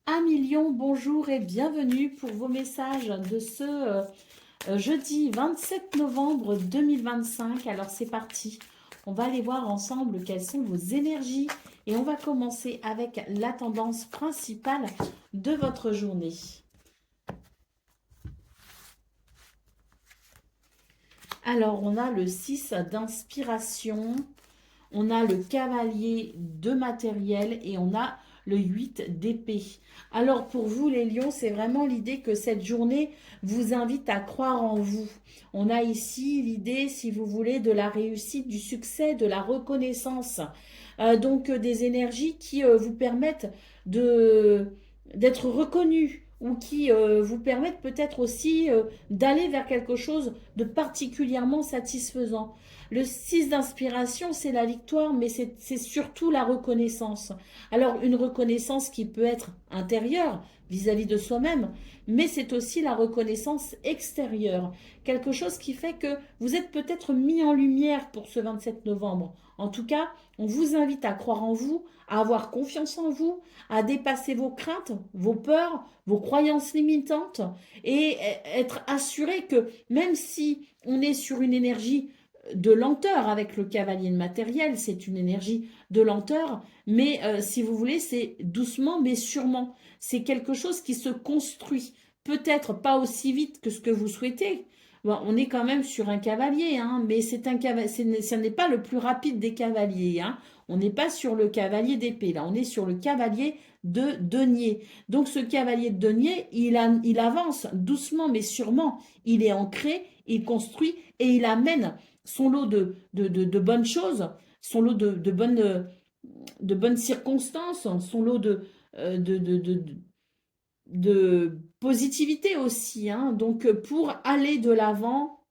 Amis Lion, bonjour et bienvenue pour vos messages de ce jeudi 27 novembre 2025. Alors c'est parti. On va aller voir ensemble quelles sont vos énergies et on va commencer avec la tendance principale de votre journée. Alors, on a le 6 d'inspiration, on a le cavalier de matériel et on a le 8 d'épée. Alors, pour vous, les lions, c'est vraiment l'idée que cette journée vous invite à croire en vous. On a ici l'idée, si vous voulez, de la réussite, du succès, de la reconnaissance. Donc, des énergies qui vous permettent d'être reconnus ou qui vous permettent peut-être aussi d'aller vers quelque chose de particulièrement satisfaisant. Le 6 d'inspiration, c'est la victoire, mais c'est surtout la reconnaissance. Alors, une reconnaissance qui peut être intérieure vis-à-vis de soi-même, mais c'est aussi la reconnaissance extérieure. Quelque chose qui fait que vous êtes peut-être mis en lumière pour ce 27 novembre. En tout cas, on vous invite à croire en vous, à avoir confiance en vous, à dépasser vos craintes, vos peurs, vos croyances limitantes et être assuré que même si on est sur une énergie de lenteur avec le cavalier de matériel, c'est une énergie de lenteur, mais si vous voulez, c'est doucement mais sûrement. C'est quelque chose qui se construit, peut-être pas aussi vite que ce que vous souhaitez. Bon, on est quand même sur un cavalier, hein, mais c'est un cavalier, ce n'est pas le plus rapide des cavaliers. Hein. On n'est pas sur le cavalier d'épée, là, on est sur le cavalier de denier. Donc ce cavalier de denier, il avance doucement mais sûrement. Il est ancré, il construit et il amène son lot de bonnes choses, son lot de bonnes circonstances, son lot de, de, de, de positivité aussi. Hein. Donc pour aller de l'avant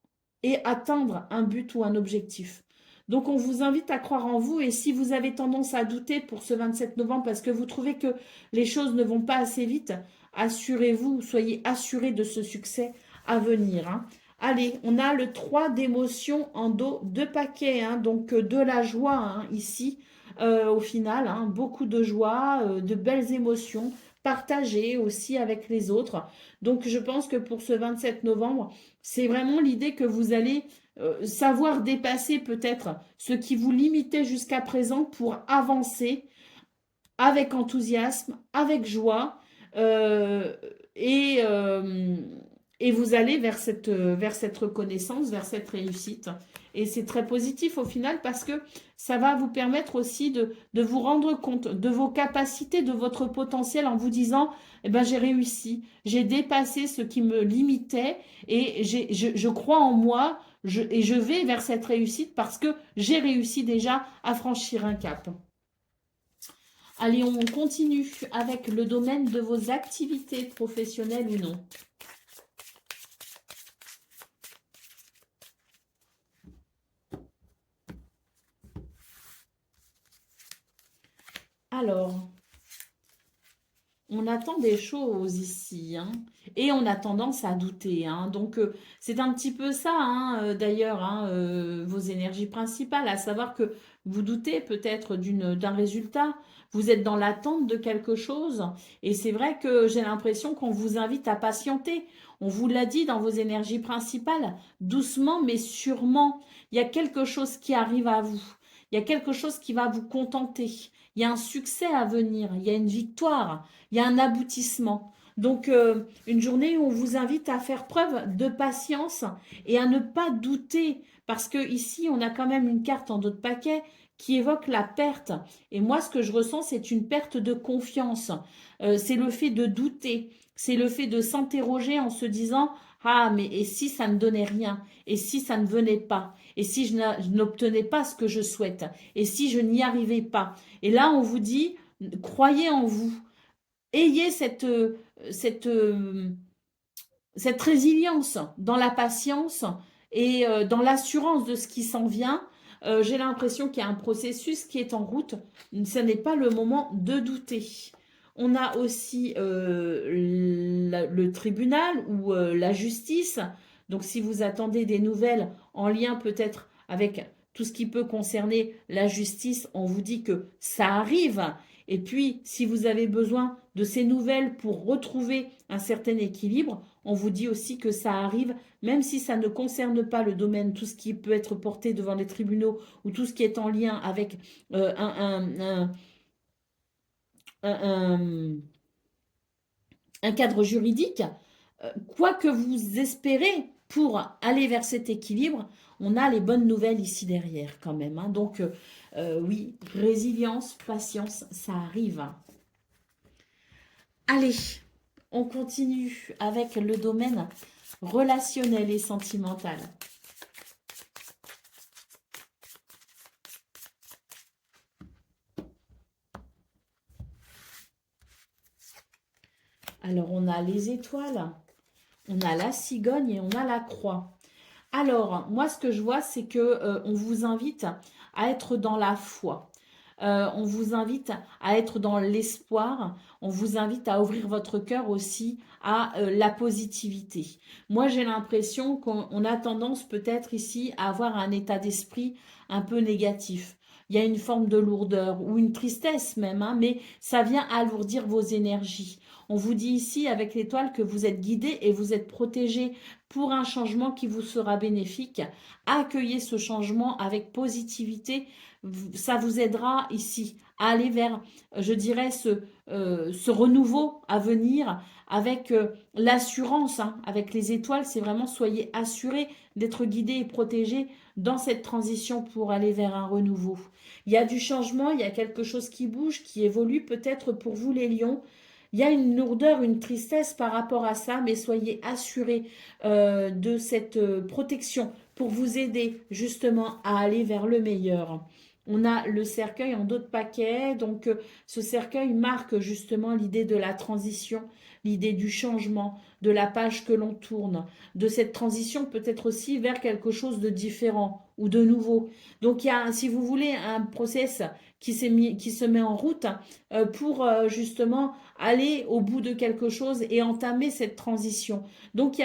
et atteindre un but ou un objectif. Donc on vous invite à croire en vous et si vous avez tendance à douter pour ce 27 novembre parce que vous trouvez que les choses ne vont pas assez vite, assurez-vous, soyez assurés de ce succès à venir. Hein. Allez, on a le 3 d'émotions en dos, 2 paquets, hein, donc de la joie hein, ici au final, hein, beaucoup de joie, de belles émotions partagées aussi avec les autres. Donc je pense que pour ce 27 novembre, c'est vraiment l'idée que vous allez savoir dépasser peut-être ce qui vous limitait jusqu'à présent pour avancer avec enthousiasme, avec joie euh, et, euh, et vous allez vers cette reconnaissance, vers cette réussite. Et c'est très positif au final parce que ça va vous permettre aussi de vous rendre compte de vos capacités, de votre potentiel en vous disant, eh ben, j'ai réussi, j'ai dépassé ce qui me limitait et je crois en moi et je vais vers cette réussite parce que j'ai réussi déjà à franchir un cap. Allez, on continue avec le domaine de vos activités professionnelles ou non. Alors, on attend des choses ici, hein, et on a tendance à douter. Hein. Donc, c'est un petit peu ça, hein, d'ailleurs, hein, vos énergies principales, à savoir que vous doutez peut-être d'un résultat, vous êtes dans l'attente de quelque chose, et c'est vrai que j'ai l'impression qu'on vous invite à patienter. On vous l'a dit dans vos énergies principales, doucement mais sûrement, il y a quelque chose qui arrive à vous. Il y a quelque chose qui va vous contenter. Il y a un succès à venir. Il y a une victoire il y a un aboutissement. Donc, une journée où on vous invite à faire preuve de patience et à ne pas douter, parce que ici, on a quand même une carte en dos de paquet qui évoque la perte. Et moi, ce que je ressens, c'est une perte de confiance. C'est le fait de douter, c'est le fait de s'interroger en se disant, ah, mais et si ça ne donnait rien? Et si ça ne venait pas? Et si je n'obtenais pas ce que je souhaite? Et si je n'y arrivais pas? Et là, on vous dit, croyez en vous. Ayez cette, cette résilience dans la patience et dans l'assurance de ce qui s'en vient. J'ai l'impression qu'il y a un processus qui est en route. Ce n'est pas le moment de douter. On a aussi le tribunal ou la justice. Donc, si vous attendez des nouvelles en lien peut-être avec tout ce qui peut concerner la justice, on vous dit que ça arrive. Et puis, si vous avez besoin de ces nouvelles pour retrouver un certain équilibre, on vous dit aussi que ça arrive, même si ça ne concerne pas le domaine, tout ce qui peut être porté devant les tribunaux ou tout ce qui est en lien avec un, un cadre juridique, quoi que vous espérez pour aller vers cet équilibre, on a les bonnes nouvelles ici derrière quand même. Hein. Donc oui, résilience, patience, ça arrive. Allez, on continue avec le domaine relationnel et sentimental. Alors, on a les étoiles, on a la cigogne et on a la croix. Alors, moi, ce que je vois, c'est que on vous invite à être dans la foi. On vous invite à être dans l'espoir. On vous invite à ouvrir votre cœur aussi à la positivité. Moi, j'ai l'impression qu'on a tendance peut-être ici à avoir un état d'esprit un peu négatif. Il y a une forme de lourdeur ou une tristesse même, hein, mais ça vient alourdir vos énergies. On vous dit ici avec l'étoile que vous êtes guidé et vous êtes protégé pour un changement qui vous sera bénéfique. Accueillez ce changement avec positivité. Ça vous aidera ici à aller vers, je dirais, ce renouveau à venir avec l'assurance, hein, avec les étoiles. C'est vraiment soyez assurés d'être guidés et protégés dans cette transition pour aller vers un renouveau. Il y a du changement, il y a quelque chose qui bouge, qui évolue peut-être pour vous les lions. Il y a une lourdeur, une tristesse par rapport à ça, mais soyez assurés de cette protection pour vous aider justement à aller vers le meilleur. On a le cercueil en dos de paquet, donc ce cercueil marque justement l'idée de la transition, l'idée du changement, de la page que l'on tourne, de cette transition peut-être aussi vers quelque chose de différent ou de nouveau. Donc il y a, si vous voulez, un process qui se met en route pour justement aller au bout de quelque chose et entamer cette transition. Donc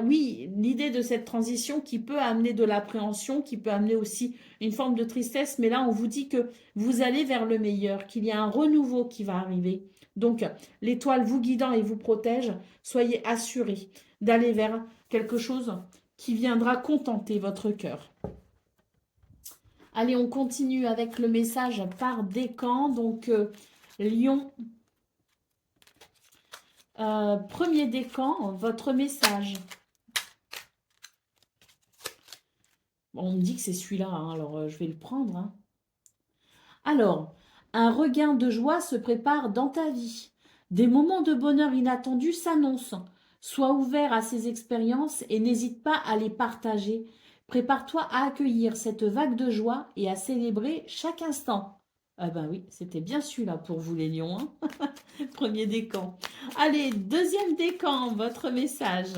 oui, l'idée de cette transition qui peut amener de l'appréhension, qui peut amener aussi une forme de tristesse, mais là on vous dit que vous allez vers le meilleur, qu'il y a un renouveau qui va arriver. Donc l'étoile vous guidant et vous protège, soyez assurés d'aller vers quelque chose qui viendra contenter votre cœur. Allez, on continue avec le message par décan. Donc, Lion, premier décan, votre message. Bon, on me dit que c'est celui-là, hein, alors je vais le prendre. Hein. Alors, un regain de joie se prépare dans ta vie. Des moments de bonheur inattendus s'annoncent. Sois ouvert à ces expériences et n'hésite pas à les partager. Prépare-toi à accueillir cette vague de joie et à célébrer chaque instant. Ah ben oui, c'était bien celui-là pour vous les lions. Hein. Premier décan. Allez, deuxième décan, votre message.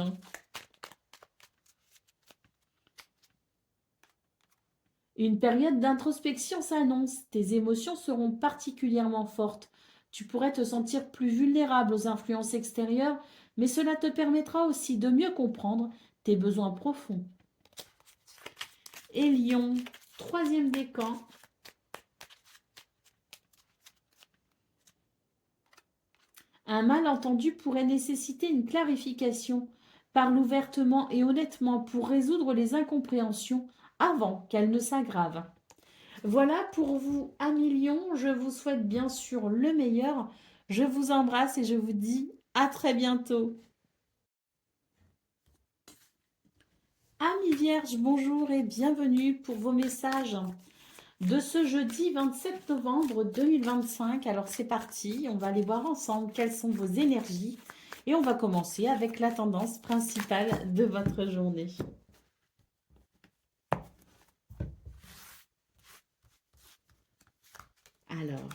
Une période d'introspection s'annonce. Tes émotions seront particulièrement fortes. Tu pourrais te sentir plus vulnérable aux influences extérieures, mais cela te permettra aussi de mieux comprendre tes besoins profonds. Et Lion, troisième décan. Un malentendu pourrait nécessiter une clarification. Parle ouvertement et honnêtement pour résoudre les incompréhensions avant qu'elles ne s'aggravent. Voilà pour vous, amis Lions. Je vous souhaite bien sûr le meilleur. Je vous embrasse et je vous dis à très bientôt. Amis Vierges, bonjour et bienvenue pour vos messages de ce jeudi 27 novembre 2025. Alors c'est parti, on va aller voir ensemble quelles sont vos énergies et on va commencer avec la tendance principale de votre journée. Alors,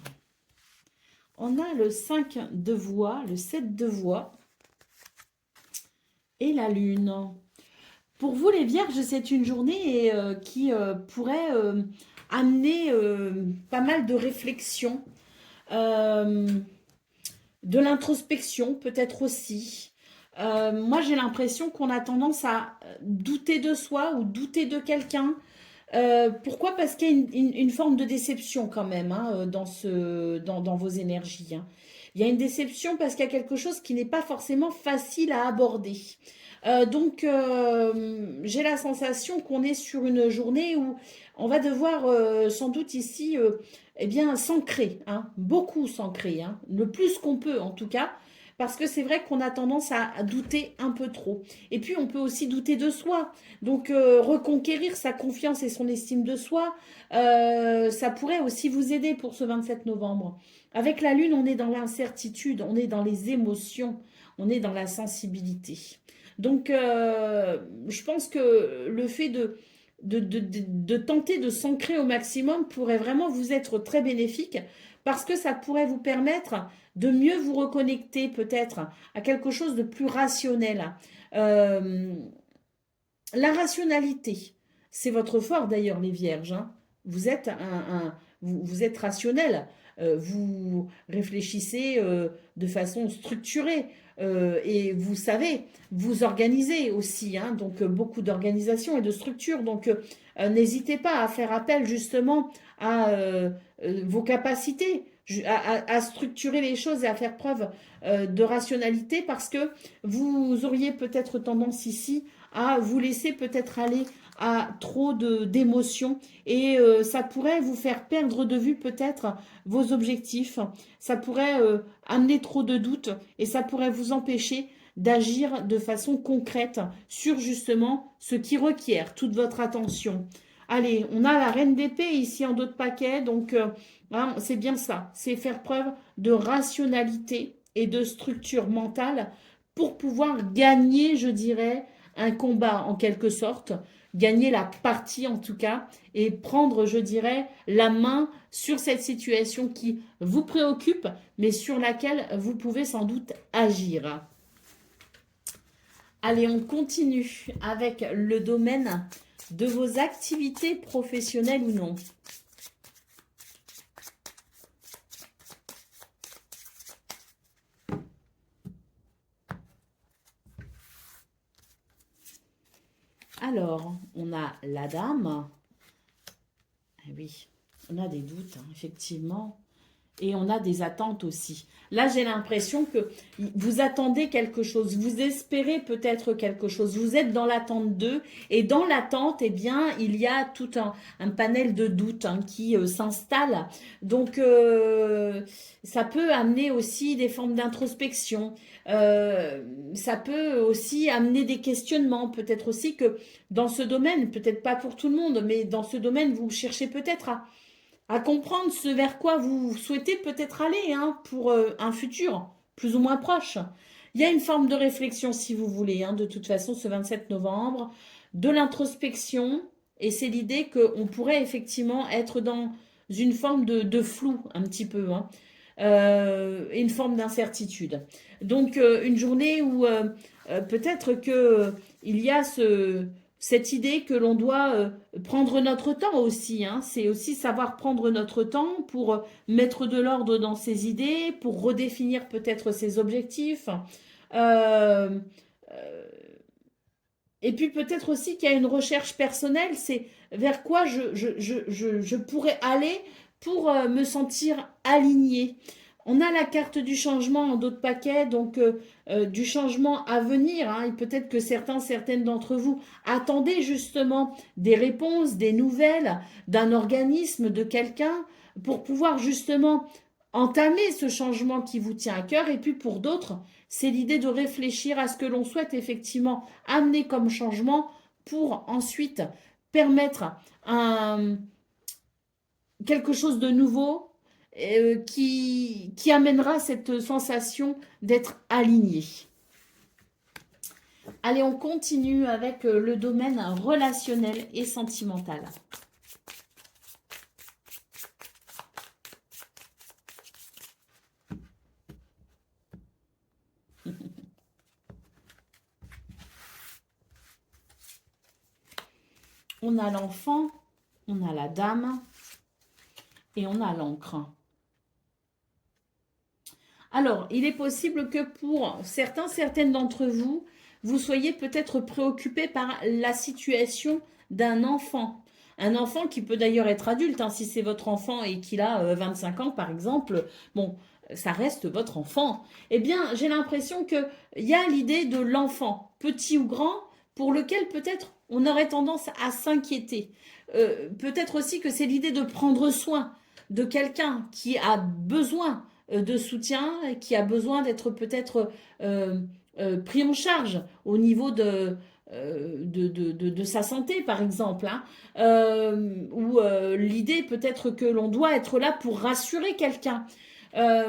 on a le 5 de voix, le 7 de voix et la lune. Pour vous les vierges, c'est une journée qui pourrait amener pas mal de réflexion, de l'introspection peut-être aussi. Moi, j'ai l'impression qu'on a tendance à douter de soi ou douter de quelqu'un. Pourquoi? Parce qu'il y a une forme de déception quand même hein, dans vos énergies. Hein. Il y a une déception parce qu'il y a quelque chose qui n'est pas forcément facile à aborder. J'ai la sensation qu'on est sur une journée où on va devoir sans doute ici eh bien, s'ancrer, hein, beaucoup s'ancrer, hein, le plus qu'on peut en tout cas, parce que c'est vrai qu'on a tendance à douter un peu trop. Et puis on peut aussi douter de soi. Donc reconquérir sa confiance et son estime de soi, ça pourrait aussi vous aider pour ce 27 novembre. Avec la Lune, on est dans l'incertitude, on est dans les émotions, on est dans la sensibilité. Donc, je pense que le fait de tenter de s'ancrer au maximum pourrait vraiment vous être très bénéfique parce que ça pourrait vous permettre de mieux vous reconnecter peut-être à quelque chose de plus rationnel. Euh, la rationalité, c'est votre fort d'ailleurs, les vierges. Hein. Vous êtes vous êtes rationnel. Vous réfléchissez de façon structurée et vous savez vous organisez aussi. Hein, donc beaucoup d'organisation et de structure. Donc n'hésitez pas à faire appel justement à vos capacités. À structurer les choses et à faire preuve de rationalité parce que vous auriez peut-être tendance ici à vous laisser peut-être aller à trop d'émotions et ça pourrait vous faire perdre de vue peut-être vos objectifs, ça pourrait amener trop de doutes et ça pourrait vous empêcher d'agir de façon concrète sur justement ce qui requiert toute votre attention. Allez, on a la reine d'épée ici en dos de paquet, donc hein, c'est bien ça, c'est faire preuve de rationalité et de structure mentale pour pouvoir gagner, je dirais, un combat en quelque sorte, gagner la partie en tout cas, et prendre, je dirais, la main sur cette situation qui vous préoccupe, mais sur laquelle vous pouvez sans doute agir. Allez, on continue avec le domaine de vos activités professionnelles ou non. Alors, on a la dame. Eh oui, on a des doutes, hein, effectivement. Et on a des attentes aussi. Là, j'ai l'impression que vous attendez quelque chose, vous espérez peut-être quelque chose, vous êtes dans l'attente d'eux, et dans l'attente, eh bien, il y a tout un panel de doutes hein, qui s'installe. Donc, ça peut amener aussi des formes d'introspection, ça peut aussi amener des questionnements, peut-être aussi que dans ce domaine, peut-être pas pour tout le monde, mais dans ce domaine, vous cherchez peut-être à comprendre ce vers quoi vous souhaitez peut-être aller hein, pour un futur plus ou moins proche. Il y a une forme de réflexion, si vous voulez, hein, de toute façon, ce 27 novembre, de l'introspection, et c'est l'idée qu'on pourrait effectivement être dans une forme de flou, un petit peu, hein, et une forme d'incertitude. Donc, une journée où peut-être que il y a cette idée que l'on doit prendre notre temps aussi. Hein. C'est aussi savoir prendre notre temps pour mettre de l'ordre dans ses idées, pour redéfinir peut-être ses objectifs. Euh, euh, et puis peut-être aussi qu'il y a une recherche personnelle, c'est vers quoi je pourrais aller pour me sentir alignée. On a la carte du changement en dos de paquet, donc du changement à venir. Hein, et peut-être que certaines d'entre vous attendaient justement des réponses, des nouvelles d'un organisme, de quelqu'un, pour pouvoir justement entamer ce changement qui vous tient à cœur. Et puis pour d'autres, c'est l'idée de réfléchir à ce que l'on souhaite effectivement amener comme changement pour ensuite permettre quelque chose de nouveau qui amènera cette sensation d'être aligné. Allez, on continue avec le domaine relationnel et sentimental. On a l'enfant, on a la dame et on a l'encre. Alors, il est possible que pour certaines d'entre vous, vous soyez peut-être préoccupé par la situation d'un enfant. Un enfant qui peut d'ailleurs être adulte, hein, si c'est votre enfant et qu'il a 25 ans par exemple, bon, ça reste votre enfant. Eh bien, j'ai l'impression qu'il y a l'idée de l'enfant, petit ou grand, pour lequel peut-être on aurait tendance à s'inquiéter. Peut-être aussi que c'est l'idée de prendre soin de quelqu'un qui a besoin de soutien, qui a besoin d'être peut-être pris en charge au niveau de sa santé, par exemple. Hein. Ou l'idée peut-être que l'on doit être là pour rassurer quelqu'un.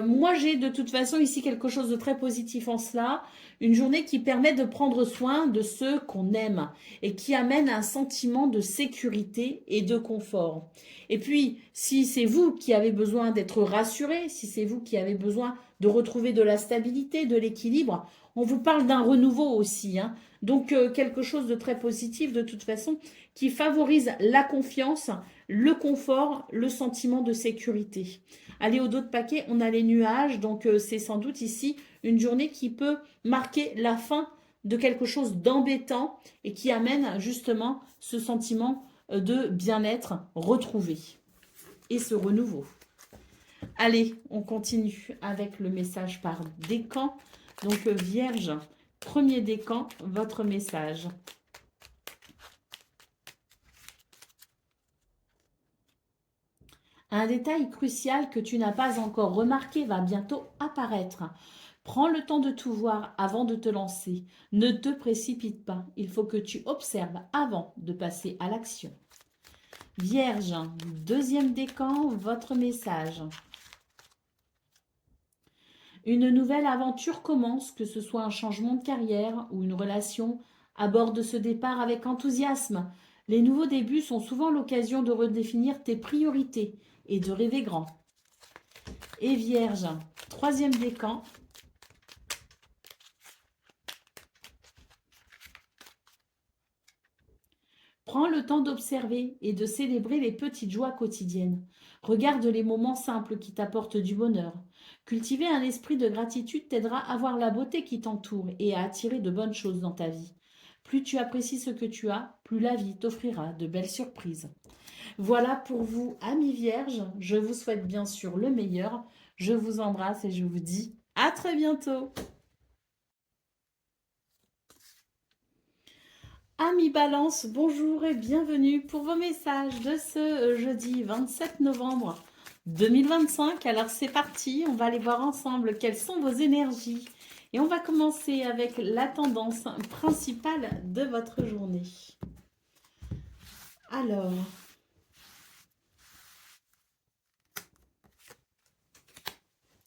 Moi, j'ai de toute façon ici quelque chose de très positif en cela. Une journée qui permet de prendre soin de ceux qu'on aime et qui amène un sentiment de sécurité et de confort. Et puis, si c'est vous qui avez besoin d'être rassuré, si c'est vous qui avez besoin de retrouver de la stabilité, de l'équilibre, on vous parle d'un renouveau aussi. Hein. Donc, quelque chose de très positif de toute façon qui favorise la confiance, le confort, le sentiment de sécurité. Allez, au dos de paquet, on a les nuages. Donc, c'est sans doute ici une journée qui peut marquer la fin de quelque chose d'embêtant et qui amène justement ce sentiment de bien-être retrouvé et ce renouveau. Allez, on continue avec le message par décan. Donc, Vierge, premier décan, votre message. Un détail crucial que tu n'as pas encore remarqué va bientôt apparaître. Prends le temps de tout voir avant de te lancer. Ne te précipite pas. Il faut que tu observes avant de passer à l'action. Vierge, deuxième décan, votre message. Une nouvelle aventure commence, que ce soit un changement de carrière ou une relation. Aborde ce départ avec enthousiasme. Les nouveaux débuts sont souvent l'occasion de redéfinir tes priorités et de rêver grand. Et Vierge, troisième décan. Prends le temps d'observer et de célébrer les petites joies quotidiennes. Regarde les moments simples qui t'apportent du bonheur. Cultiver un esprit de gratitude t'aidera à voir la beauté qui t'entoure et à attirer de bonnes choses dans ta vie. Plus tu apprécies ce que tu as, plus la vie t'offrira de belles surprises. Voilà pour vous, amis vierges. Je vous souhaite bien sûr le meilleur. Je vous embrasse et je vous dis à très bientôt. Amis Balance, bonjour et bienvenue pour vos messages de ce jeudi 27 novembre 2025. Alors c'est parti, on va aller voir ensemble quelles sont vos énergies. Et on va commencer avec la tendance principale de votre journée. Alors,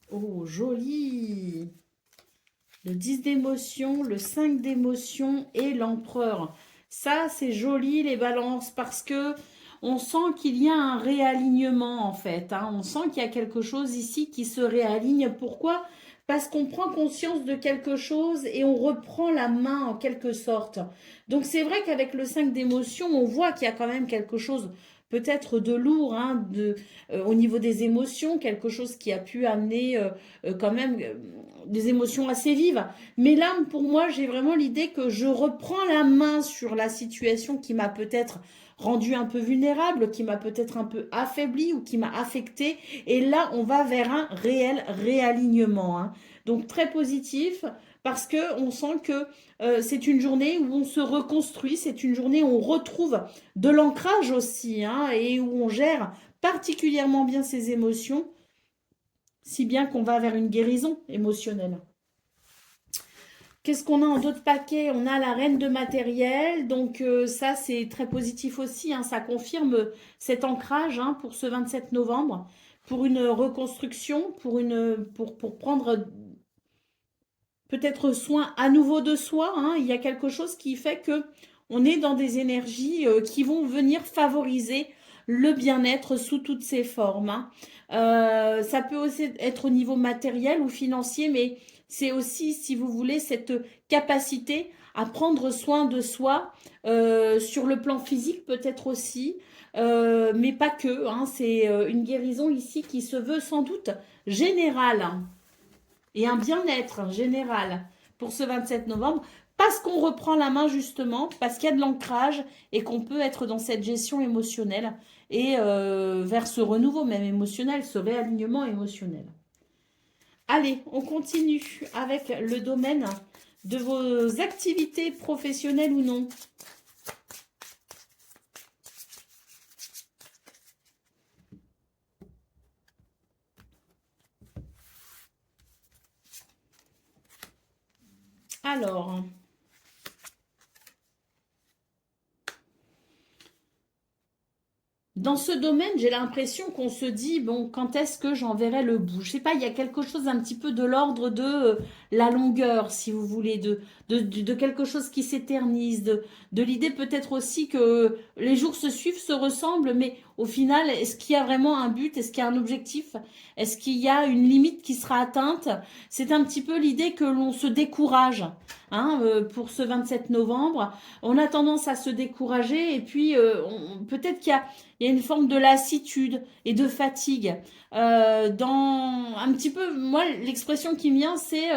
oh joli! Le 10 d'émotion, le 5 d'émotion et l'empereur. Ça, c'est joli les balances parce que on sent qu'il y a un réalignement en fait. Hein. On sent qu'il y a quelque chose ici qui se réaligne. Pourquoi? Parce qu'on prend conscience de quelque chose et on reprend la main en quelque sorte. Donc c'est vrai qu'avec le 5 d'émotion, on voit qu'il y a quand même quelque chose peut-être de lourd hein, au niveau des émotions, quelque chose qui a pu amener quand même des émotions assez vives. Mais là, pour moi, j'ai vraiment l'idée que je reprends la main sur la situation qui m'a peut-être rendu un peu vulnérable, qui m'a peut-être un peu affaibli ou qui m'a affecté. Et là, on va vers un réel réalignement. Hein. Donc très positif parce que on sent que c'est une journée où on se reconstruit, c'est une journée où on retrouve de l'ancrage aussi hein, et où on gère particulièrement bien ses émotions, si bien qu'on va vers une guérison émotionnelle. Qu'est-ce qu'on a en d'autres paquets? On a la reine de matériel, donc ça c'est très positif aussi, hein, ça confirme cet ancrage hein, pour ce 27 novembre, pour une reconstruction, pour prendre peut-être soin à nouveau de soi. Hein. Il y a quelque chose qui fait que on est dans des énergies qui vont venir favoriser le bien-être sous toutes ses formes. Hein. Ça peut aussi être au niveau matériel ou financier, mais c'est aussi, si vous voulez, cette capacité à prendre soin de soi sur le plan physique peut-être aussi, mais pas que. Hein. C'est une guérison ici qui se veut sans doute générale. et un bien-être général pour ce 27 novembre, parce qu'on reprend la main justement, parce qu'il y a de l'ancrage et qu'on peut être dans cette gestion émotionnelle et vers ce renouveau même émotionnel, ce réalignement émotionnel. Allez, on continue avec le domaine de vos activités professionnelles ou non. Alors, dans ce domaine, j'ai l'impression qu'on se dit, bon, quand est-ce que j'en verrai le bout? Je sais pas, il y a quelque chose un petit peu de l'ordre de la longueur, si vous voulez, de quelque chose qui s'éternise, de l'idée peut-être aussi que les jours se suivent, se ressemblent, mais au final, est-ce qu'il y a vraiment un but? Est-ce qu'il y a un objectif? Est-ce qu'il y a une limite qui sera atteinte? C'est un petit peu l'idée que l'on se décourage. Hein, pour ce 27 novembre, on a tendance à se décourager et puis peut-être qu'il y a une forme de lassitude et de fatigue. Dans un petit peu, moi, l'expression qui me vient, c'est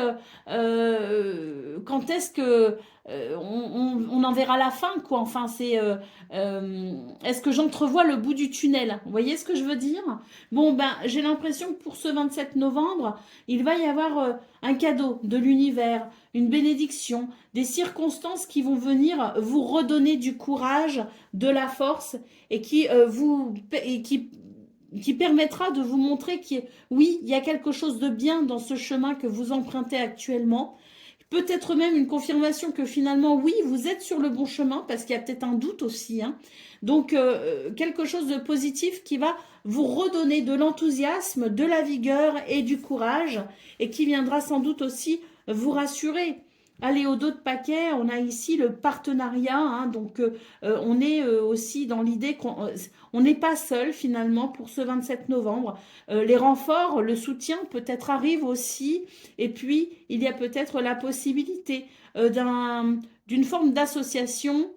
quand est-ce que on en verra la fin, quoi. Enfin, c'est est-ce que j'entrevois le bout du tunnel? Vous voyez ce que je veux dire? Bon, ben, j'ai l'impression que pour ce 27 novembre, il va y avoir un cadeau de l'univers, une bénédiction, des circonstances qui vont venir vous redonner du courage, de la force et qui permettra de vous montrer oui, il y a quelque chose de bien dans ce chemin que vous empruntez actuellement. Peut-être même une confirmation que finalement, oui, vous êtes sur le bon chemin, parce qu'il y a peut-être un doute aussi. Hein. Donc, quelque chose de positif qui va vous redonner de l'enthousiasme, de la vigueur et du courage, et qui viendra sans doute aussi vous rassurer. Allez, au dos de paquet, on a ici le partenariat, hein, donc on est aussi dans l'idée qu'on n'est pas seul finalement pour ce 27 novembre. Les renforts, le soutien peut-être arrive aussi, et puis il y a peut-être la possibilité d'une forme d'association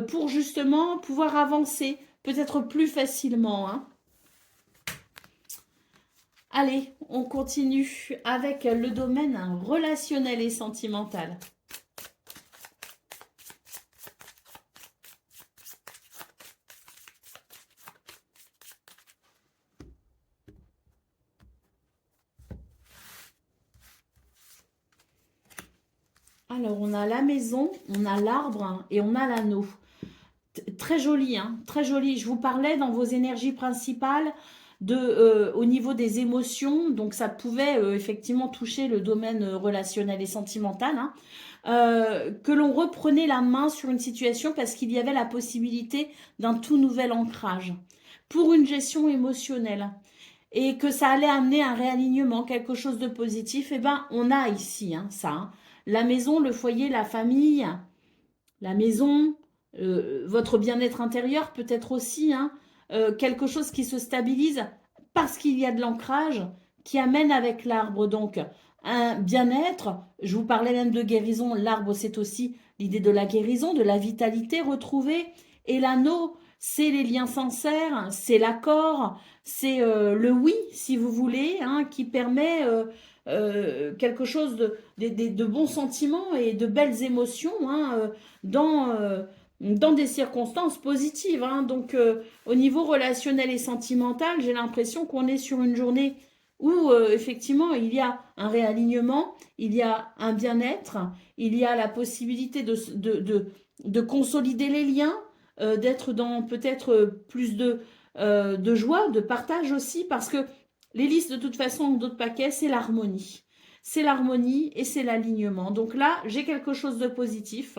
pour justement pouvoir avancer peut-être plus facilement. Hein. Allez, on continue avec le domaine relationnel et sentimental. Alors, on a la maison, on a l'arbre hein, et on a l'anneau. Très joli, hein, très joli. Je vous parlais dans vos énergies principales au niveau des émotions, donc ça pouvait effectivement toucher le domaine relationnel et sentimental, hein, que l'on reprenait la main sur une situation parce qu'il y avait la possibilité d'un tout nouvel ancrage pour une gestion émotionnelle et que ça allait amener un réalignement, quelque chose de positif. Eh ben, on a ici hein, ça, hein. La maison, le foyer, la famille, la maison, votre bien-être intérieur peut-être aussi, hein, quelque chose qui se stabilise parce qu'il y a de l'ancrage qui amène avec l'arbre. Donc, un bien-être, je vous parlais même de guérison, l'arbre c'est aussi l'idée de la guérison, de la vitalité retrouvée. Et l'anneau, c'est les liens sincères, c'est l'accord, c'est le oui, si vous voulez, hein, qui permet quelque chose de bons sentiments et de belles émotions hein, dans des circonstances positives. Hein. Donc, au niveau relationnel et sentimental, j'ai l'impression qu'on est sur une journée où, effectivement, il y a un réalignement, il y a un bien-être, il y a la possibilité de consolider les liens, d'être dans peut-être plus de joie, de partage aussi, parce que les listes, de toute façon, d'autres paquets, c'est l'harmonie. C'est l'harmonie et c'est l'alignement. Donc là, j'ai quelque chose de positif.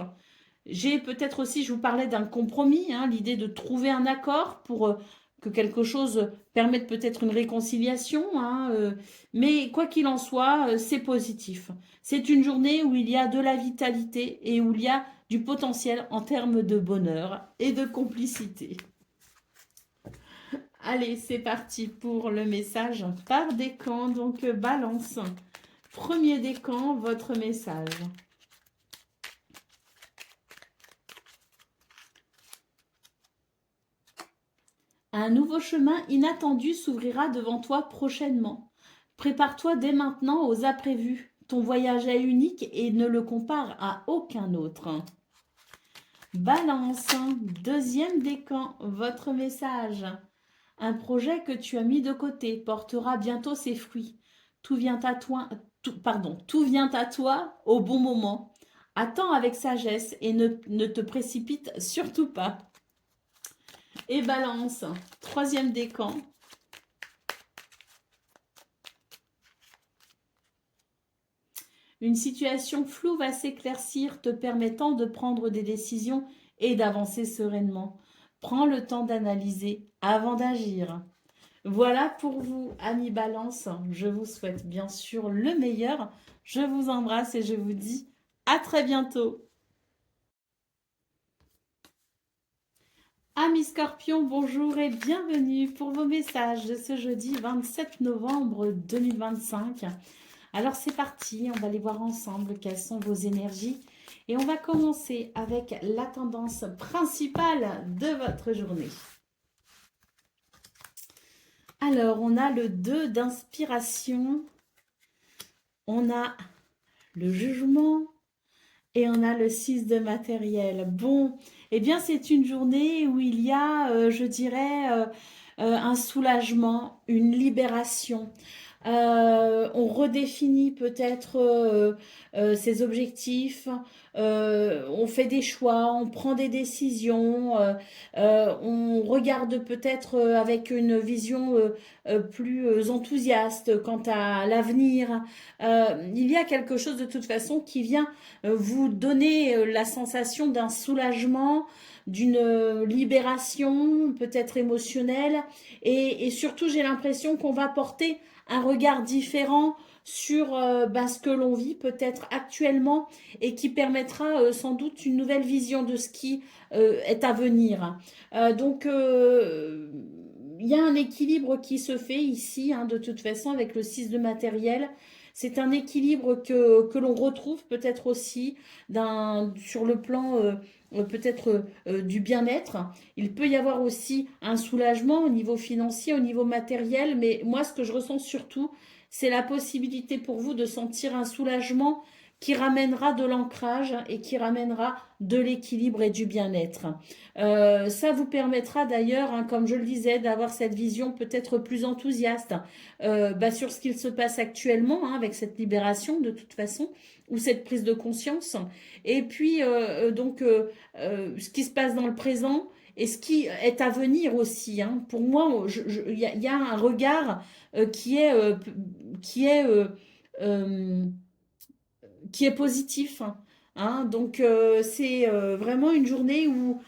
J'ai peut-être aussi, je vous parlais d'un compromis, hein, l'idée de trouver un accord pour que quelque chose permette peut-être une réconciliation. Hein, mais quoi qu'il en soit, c'est positif. C'est une journée où il y a de la vitalité et où il y a du potentiel en termes de bonheur et de complicité. Allez, c'est parti pour le message par décan. Donc, balance. Premier décan, votre message. Un nouveau chemin inattendu s'ouvrira devant toi prochainement. Prépare-toi dès maintenant aux imprévus. Ton voyage est unique et ne le compare à aucun autre. Balance, deuxième décan, votre message. Un projet que tu as mis de côté portera bientôt ses fruits. Tout vient à toi, tout vient à toi au bon moment. Attends avec sagesse et ne te précipite surtout pas. Et balance, troisième décan. Une situation floue va s'éclaircir, te permettant de prendre des décisions et d'avancer sereinement. Prends le temps d'analyser avant d'agir. Voilà pour vous, amis Balance. Je vous souhaite bien sûr le meilleur. Je vous embrasse et je vous dis à très bientôt. Amis Scorpions, bonjour et bienvenue pour vos messages de ce jeudi 27 novembre 2025. Alors c'est parti, on va les voir ensemble quelles sont vos énergies. Et on va commencer avec la tendance principale de votre journée. Alors, on a le 2 d'inspiration, on a le jugement et on a le 6 de matériel. Bon, eh bien c'est une journée où il y a, je dirais, un soulagement, une libération. On redéfinit peut-être ses objectifs, on fait des choix, on prend des décisions, on regarde peut-être avec une vision plus enthousiaste quant à l'avenir. Il y a quelque chose de toute façon qui vient vous donner la sensation d'un soulagement, d'une libération peut-être émotionnelle et surtout j'ai l'impression qu'on va porter un regard différent sur ce que l'on vit peut-être actuellement et qui permettra sans doute une nouvelle vision de ce qui est à venir. Il y a un équilibre qui se fait ici, hein, de toute façon, avec le 6 de matériel. C'est un équilibre que l'on retrouve peut-être aussi sur le plan peut-être du bien-être. Il peut y avoir aussi un soulagement au niveau financier, au niveau matériel, mais moi, ce que je ressens surtout, c'est la possibilité pour vous de sentir un soulagement qui ramènera de l'ancrage et qui ramènera de l'équilibre et du bien-être. Ça vous permettra d'ailleurs, hein, comme je le disais, d'avoir cette vision peut-être plus enthousiaste sur ce qu'il se passe actuellement, hein, avec cette libération de toute façon, ou cette prise de conscience. Et puis, ce qui se passe dans le présent et ce qui est à venir aussi. Hein. Pour moi, y a un regard qui est, euh, qui est positif. Hein. Donc, c'est vraiment une journée où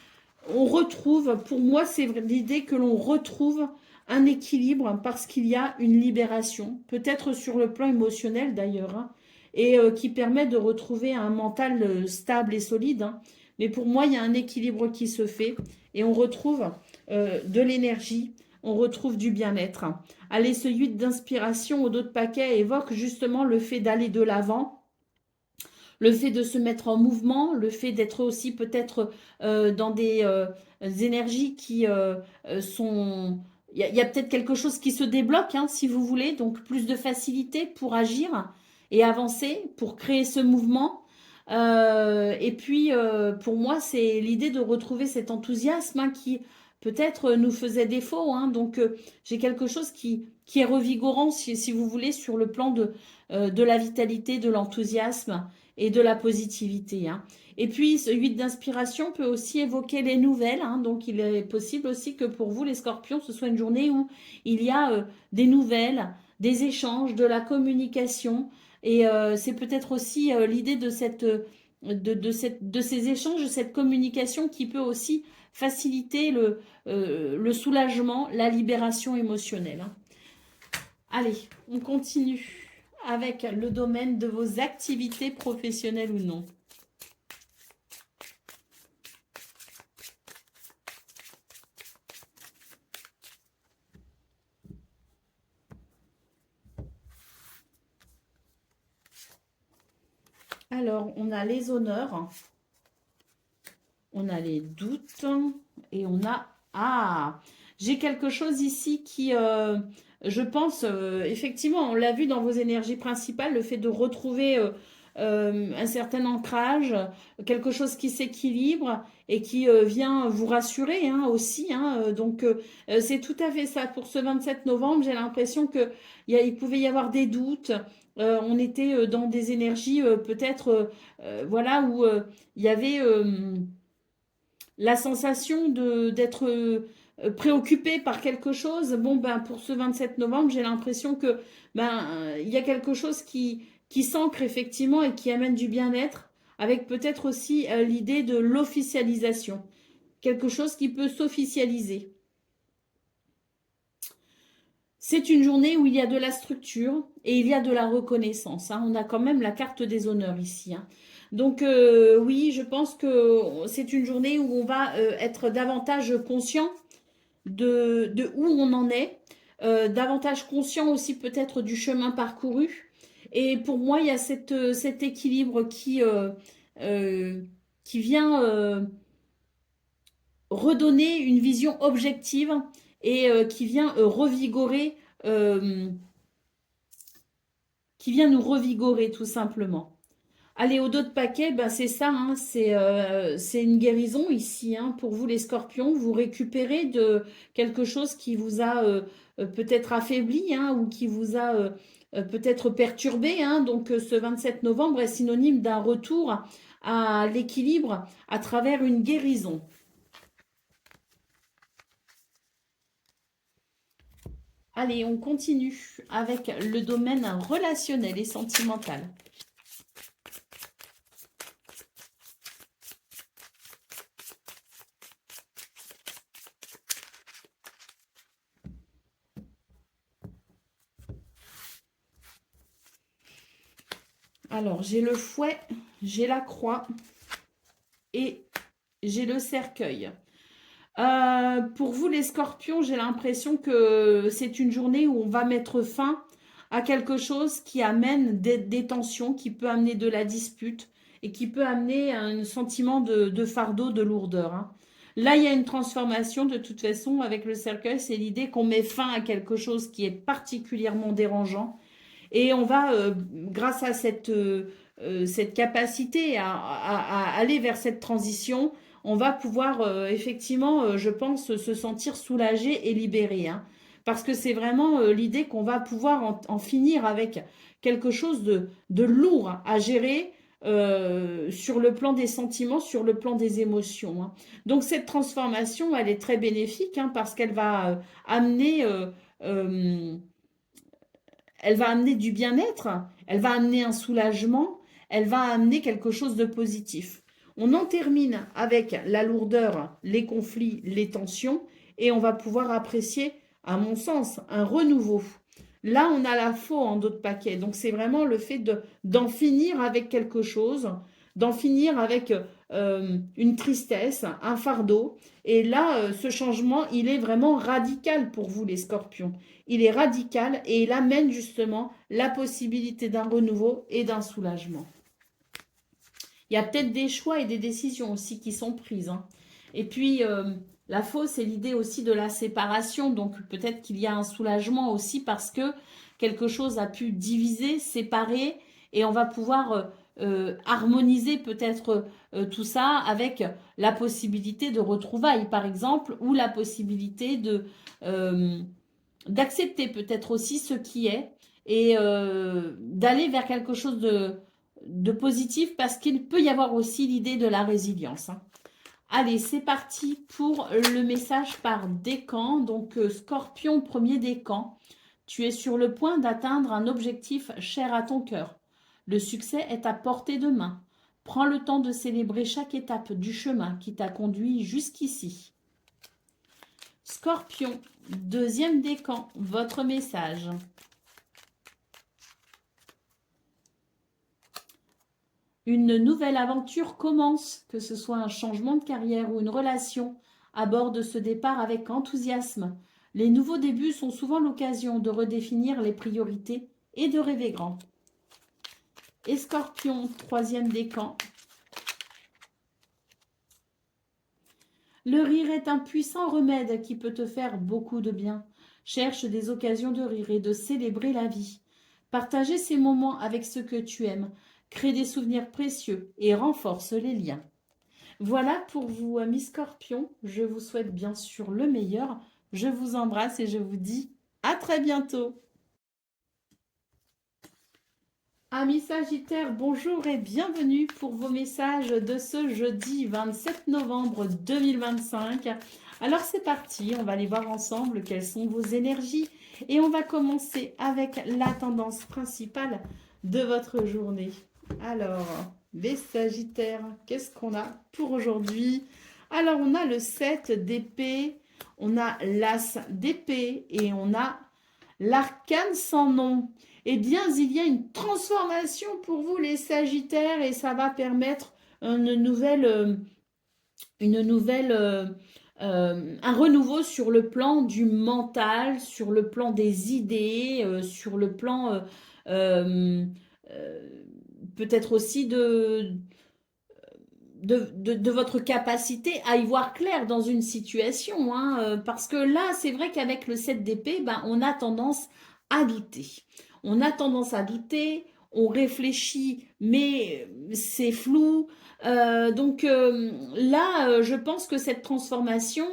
on retrouve, pour moi, c'est l'idée que l'on retrouve un équilibre parce qu'il y a une libération, peut-être sur le plan émotionnel d'ailleurs, hein, et qui permet de retrouver un mental stable et solide. Hein. Mais pour moi, il y a un équilibre qui se fait et on retrouve de l'énergie, on retrouve du bien-être. Allez, ce 8 d'inspiration au dos de paquet évoque justement le fait d'aller de l'avant, le fait de se mettre en mouvement, le fait d'être aussi peut-être dans des énergies qui sont... Il y a peut-être quelque chose qui se débloque, hein, si vous voulez, donc plus de facilité pour agir et avancer, pour créer ce mouvement. Et puis, pour moi, c'est l'idée de retrouver cet enthousiasme, hein, qui peut-être nous faisait défaut. Hein. Donc, j'ai quelque chose qui est revigorant, si vous voulez, sur le plan de la vitalité, de l'enthousiasme et de la positivité. Hein. Et puis, ce 8 d'inspiration peut aussi évoquer les nouvelles. Hein. Donc, il est possible aussi que pour vous, les scorpions, ce soit une journée où il y a des nouvelles, des échanges, de la communication. Et c'est peut-être aussi l'idée de ces échanges, de cette communication qui peut aussi faciliter le soulagement, la libération émotionnelle. Hein. Allez, on continue avec le domaine de vos activités professionnelles ou non. Alors, on a les honneurs, on a les doutes et on a... Ah, J'ai quelque chose ici qui, je pense, effectivement, on l'a vu dans vos énergies principales, le fait de retrouver un certain ancrage, quelque chose qui s'équilibre et qui vient vous rassurer hein, aussi. Hein, donc, c'est tout à fait ça. Pour ce 27 novembre, j'ai l'impression que il pouvait y avoir des doutes. On était dans des énergies peut-être, voilà, où il y avait la sensation de d'être préoccupé par quelque chose. Bon, ben, pour ce 27 novembre, j'ai l'impression que ben, il y a quelque chose qui s'ancre effectivement et qui amène du bien-être, avec peut-être aussi l'idée de l'officialisation. Quelque chose qui peut s'officialiser. C'est une journée où il y a de la structure et il y a de la reconnaissance. Hein. On a quand même la carte des honneurs ici. Hein. Donc oui, je pense que c'est une journée où on va être davantage conscient de où on en est, davantage conscient aussi peut-être du chemin parcouru. Et pour moi, il y a cet équilibre euh, qui vient redonner une vision objective et euh, qui vient nous revigorer tout simplement. Allez, au dos de paquet, ben c'est ça, hein, c'est une guérison ici hein, pour vous les scorpions. Vous récupérez de quelque chose qui vous a peut-être affaibli hein, ou qui vous a peut-être perturbé. Hein. Donc ce 27 novembre est synonyme d'un retour à l'équilibre à travers une guérison. Allez, on continue avec le domaine relationnel et sentimental. Alors, j'ai le fouet, j'ai la croix et j'ai le cercueil. Pour vous, les scorpions, j'ai l'impression que c'est une journée où on va mettre fin à quelque chose qui amène des tensions, qui peut amener de la dispute et qui peut amener un sentiment de fardeau, de lourdeur. Hein. Là, il y a une transformation de toute façon avec le cercueil. C'est l'idée qu'on met fin à quelque chose qui est particulièrement dérangeant et on va, grâce à cette capacité à aller vers cette transition, on va pouvoir effectivement, je pense, se sentir soulagé et libéré. Hein. Parce que c'est vraiment l'idée qu'on va pouvoir en finir avec quelque chose de lourd à gérer sur le plan des sentiments, sur le plan des émotions. Hein. Donc cette transformation, elle est très bénéfique hein, parce qu'elle va amener... euh, elle va amener du bien-être, elle va amener un soulagement, elle va amener quelque chose de positif. On en termine avec la lourdeur, les conflits, les tensions, et on va pouvoir apprécier, à mon sens, un renouveau. Là, on a la faux en d'autres paquets. Donc, c'est vraiment le fait d'en finir avec quelque chose, d'en finir avec une tristesse, un fardeau. Et là, ce changement, il est vraiment radical pour vous, les scorpions. Il est radical et il amène justement la possibilité d'un renouveau et d'un soulagement. Il y a peut-être des choix et des décisions aussi qui sont prises. Hein. Et puis, la fausse, c'est l'idée aussi de la séparation. Donc, peut-être qu'il y a un soulagement aussi parce que quelque chose a pu diviser, séparer, et on va pouvoir harmoniser peut-être tout ça avec la possibilité de retrouvailles, par exemple, ou la possibilité d'accepter peut-être aussi ce qui est et d'aller vers quelque chose de positif parce qu'il peut y avoir aussi l'idée de la résilience. Hein. Allez, c'est parti pour le message par décan. Donc, Scorpion, premier décan, tu es sur le point d'atteindre un objectif cher à ton cœur. Le succès est à portée de main. Prends le temps de célébrer chaque étape du chemin qui t'a conduit jusqu'ici. Scorpion, deuxième décan, votre message. Une nouvelle aventure commence, que ce soit un changement de carrière ou une relation. Aborde ce départ avec enthousiasme. Les nouveaux débuts sont souvent l'occasion de redéfinir les priorités et de rêver grand. Et Scorpion, troisième décan. Le rire est un puissant remède qui peut te faire beaucoup de bien. Cherche des occasions de rire et de célébrer la vie. Partager ces moments avec ceux que tu aimes, crée des souvenirs précieux et renforce les liens. Voilà pour vous, amis Scorpions. Je vous souhaite bien sûr le meilleur. Je vous embrasse et je vous dis à très bientôt. Amis Sagittaires, bonjour et bienvenue pour vos messages de ce jeudi 27 novembre 2025. Alors c'est parti, on va aller voir ensemble quelles sont vos énergies et on va commencer avec la tendance principale de votre journée. Alors, les Sagittaires, qu'est-ce qu'on a pour aujourd'hui? Alors, on a le 7 d'épée, on a l'as d'épée et on a l'arcane sans nom. Eh bien, il y a une transformation pour vous, les Sagittaires, et ça va permettre un renouveau sur le plan du mental, sur le plan des idées, sur le plan euh, peut-être aussi de votre capacité à y voir clair dans une situation. Hein, parce que là, c'est vrai qu'avec le 7 d'épée, ben, on a tendance à douter. On a tendance à douter, on réfléchit, mais c'est flou. Là, je pense que cette transformation,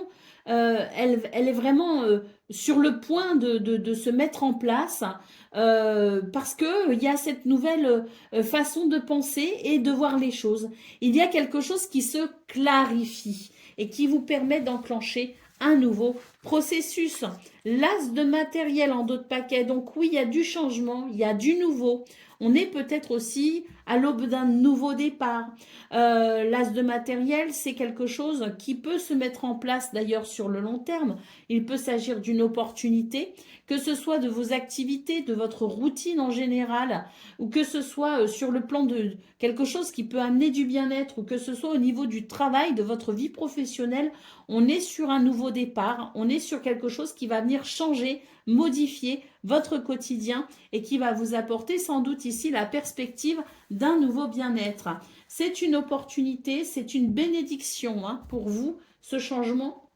elle est vraiment sur le point de se mettre en place parce qu'il y a cette nouvelle façon de penser et de voir les choses. Il y a quelque chose qui se clarifie et qui vous permet d'enclencher un nouveau processus. L'as de matériel en dos de paquet. Donc oui, il y a du changement, il y a du nouveau. On est peut-être aussi à l'aube d'un nouveau départ. L'as de matériel, c'est quelque chose qui peut se mettre en place d'ailleurs sur le long terme. Il peut s'agir d'une opportunité, que ce soit de vos activités, de votre routine en général, ou que ce soit sur le plan de quelque chose qui peut amener du bien-être, ou que ce soit au niveau du travail, de votre vie professionnelle. On est sur un nouveau départ, on est sur quelque chose qui va venir changer, modifier votre quotidien et qui va vous apporter sans doute ici la perspective d'un nouveau bien-être. C'est une opportunité, c'est une bénédiction hein, pour vous, ce changement,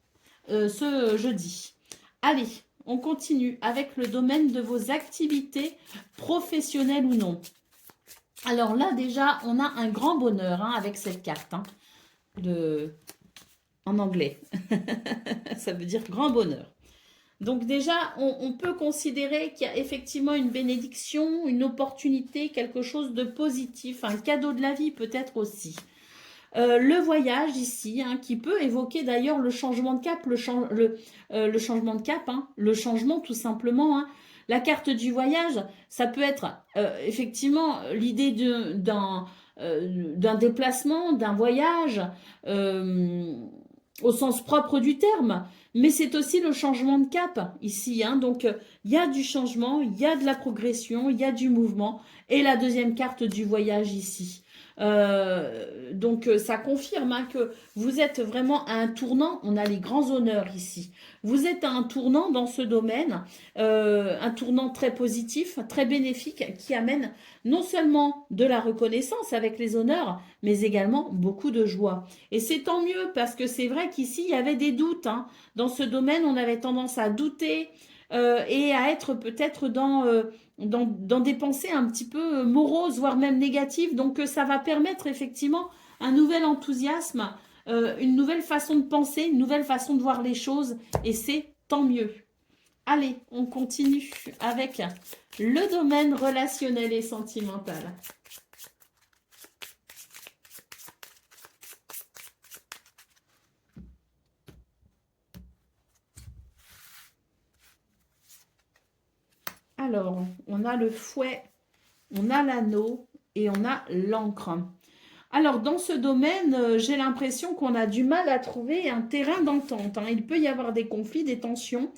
ce jeudi. Allez, on continue avec le domaine de vos activités professionnelles ou non. Alors là, déjà, on a un grand bonheur hein, avec cette carte hein, en anglais. Ça veut dire grand bonheur. Donc déjà, on peut considérer qu'il y a effectivement une bénédiction, une opportunité, quelque chose de positif, un cadeau de la vie peut-être aussi. Le voyage ici, hein, qui peut évoquer d'ailleurs le changement de cap, le changement de cap, hein, le changement tout simplement. Hein. La carte du voyage, ça peut être effectivement l'idée d'un déplacement, d'un voyage, au sens propre du terme, mais c'est aussi le changement de cap ici. Hein. Donc, il y a du changement, il y a de la progression, il y a du mouvement. Et la deuxième carte du voyage ici. Ça confirme hein, que vous êtes vraiment à un tournant. On a les grands honneurs ici. Vous êtes à un tournant dans ce domaine, un tournant très positif, très bénéfique, qui amène non seulement de la reconnaissance avec les honneurs, mais également beaucoup de joie. Et c'est tant mieux parce que c'est vrai qu'ici, il y avait des doutes. Hein. Dans ce domaine, on avait tendance à douter et à être peut-être dans des pensées un petit peu moroses, voire même négatives. Donc, ça va permettre effectivement un nouvel enthousiasme, une nouvelle façon de penser, une nouvelle façon de voir les choses. Et c'est tant mieux. Allez, on continue avec le domaine relationnel et sentimental. Alors, on a le fouet, on a l'anneau et on a l'encre. Alors, dans ce domaine, j'ai l'impression qu'on a du mal à trouver un terrain d'entente. Hein. Il peut y avoir des conflits, des tensions.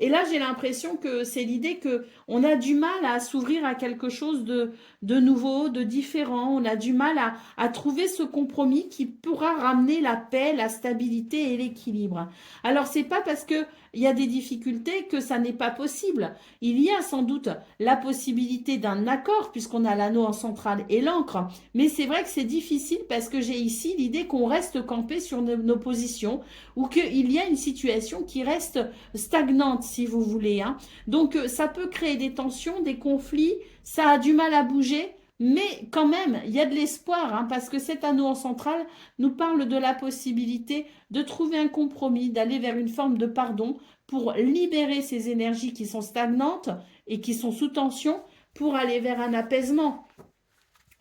Et là, j'ai l'impression que c'est l'idée que on a du mal à s'ouvrir à quelque chose de nouveau, de différent. On a du mal à trouver ce compromis qui pourra ramener la paix, la stabilité et l'équilibre. Alors, c'est pas parce que il y a des difficultés que ça n'est pas possible. Il y a sans doute la possibilité d'un accord puisqu'on a l'anneau en centrale et l'encre. Mais c'est vrai que c'est difficile parce que j'ai ici l'idée qu'on reste campé sur nos positions ou qu'il y a une situation qui reste stagnante, si vous voulez, hein. Donc, ça peut créer des tensions, des conflits, ça a du mal à bouger, mais quand même, il y a de l'espoir, hein, parce que cet anneau en centrale nous parle de la possibilité de trouver un compromis, d'aller vers une forme de pardon pour libérer ces énergies qui sont stagnantes et qui sont sous tension pour aller vers un apaisement.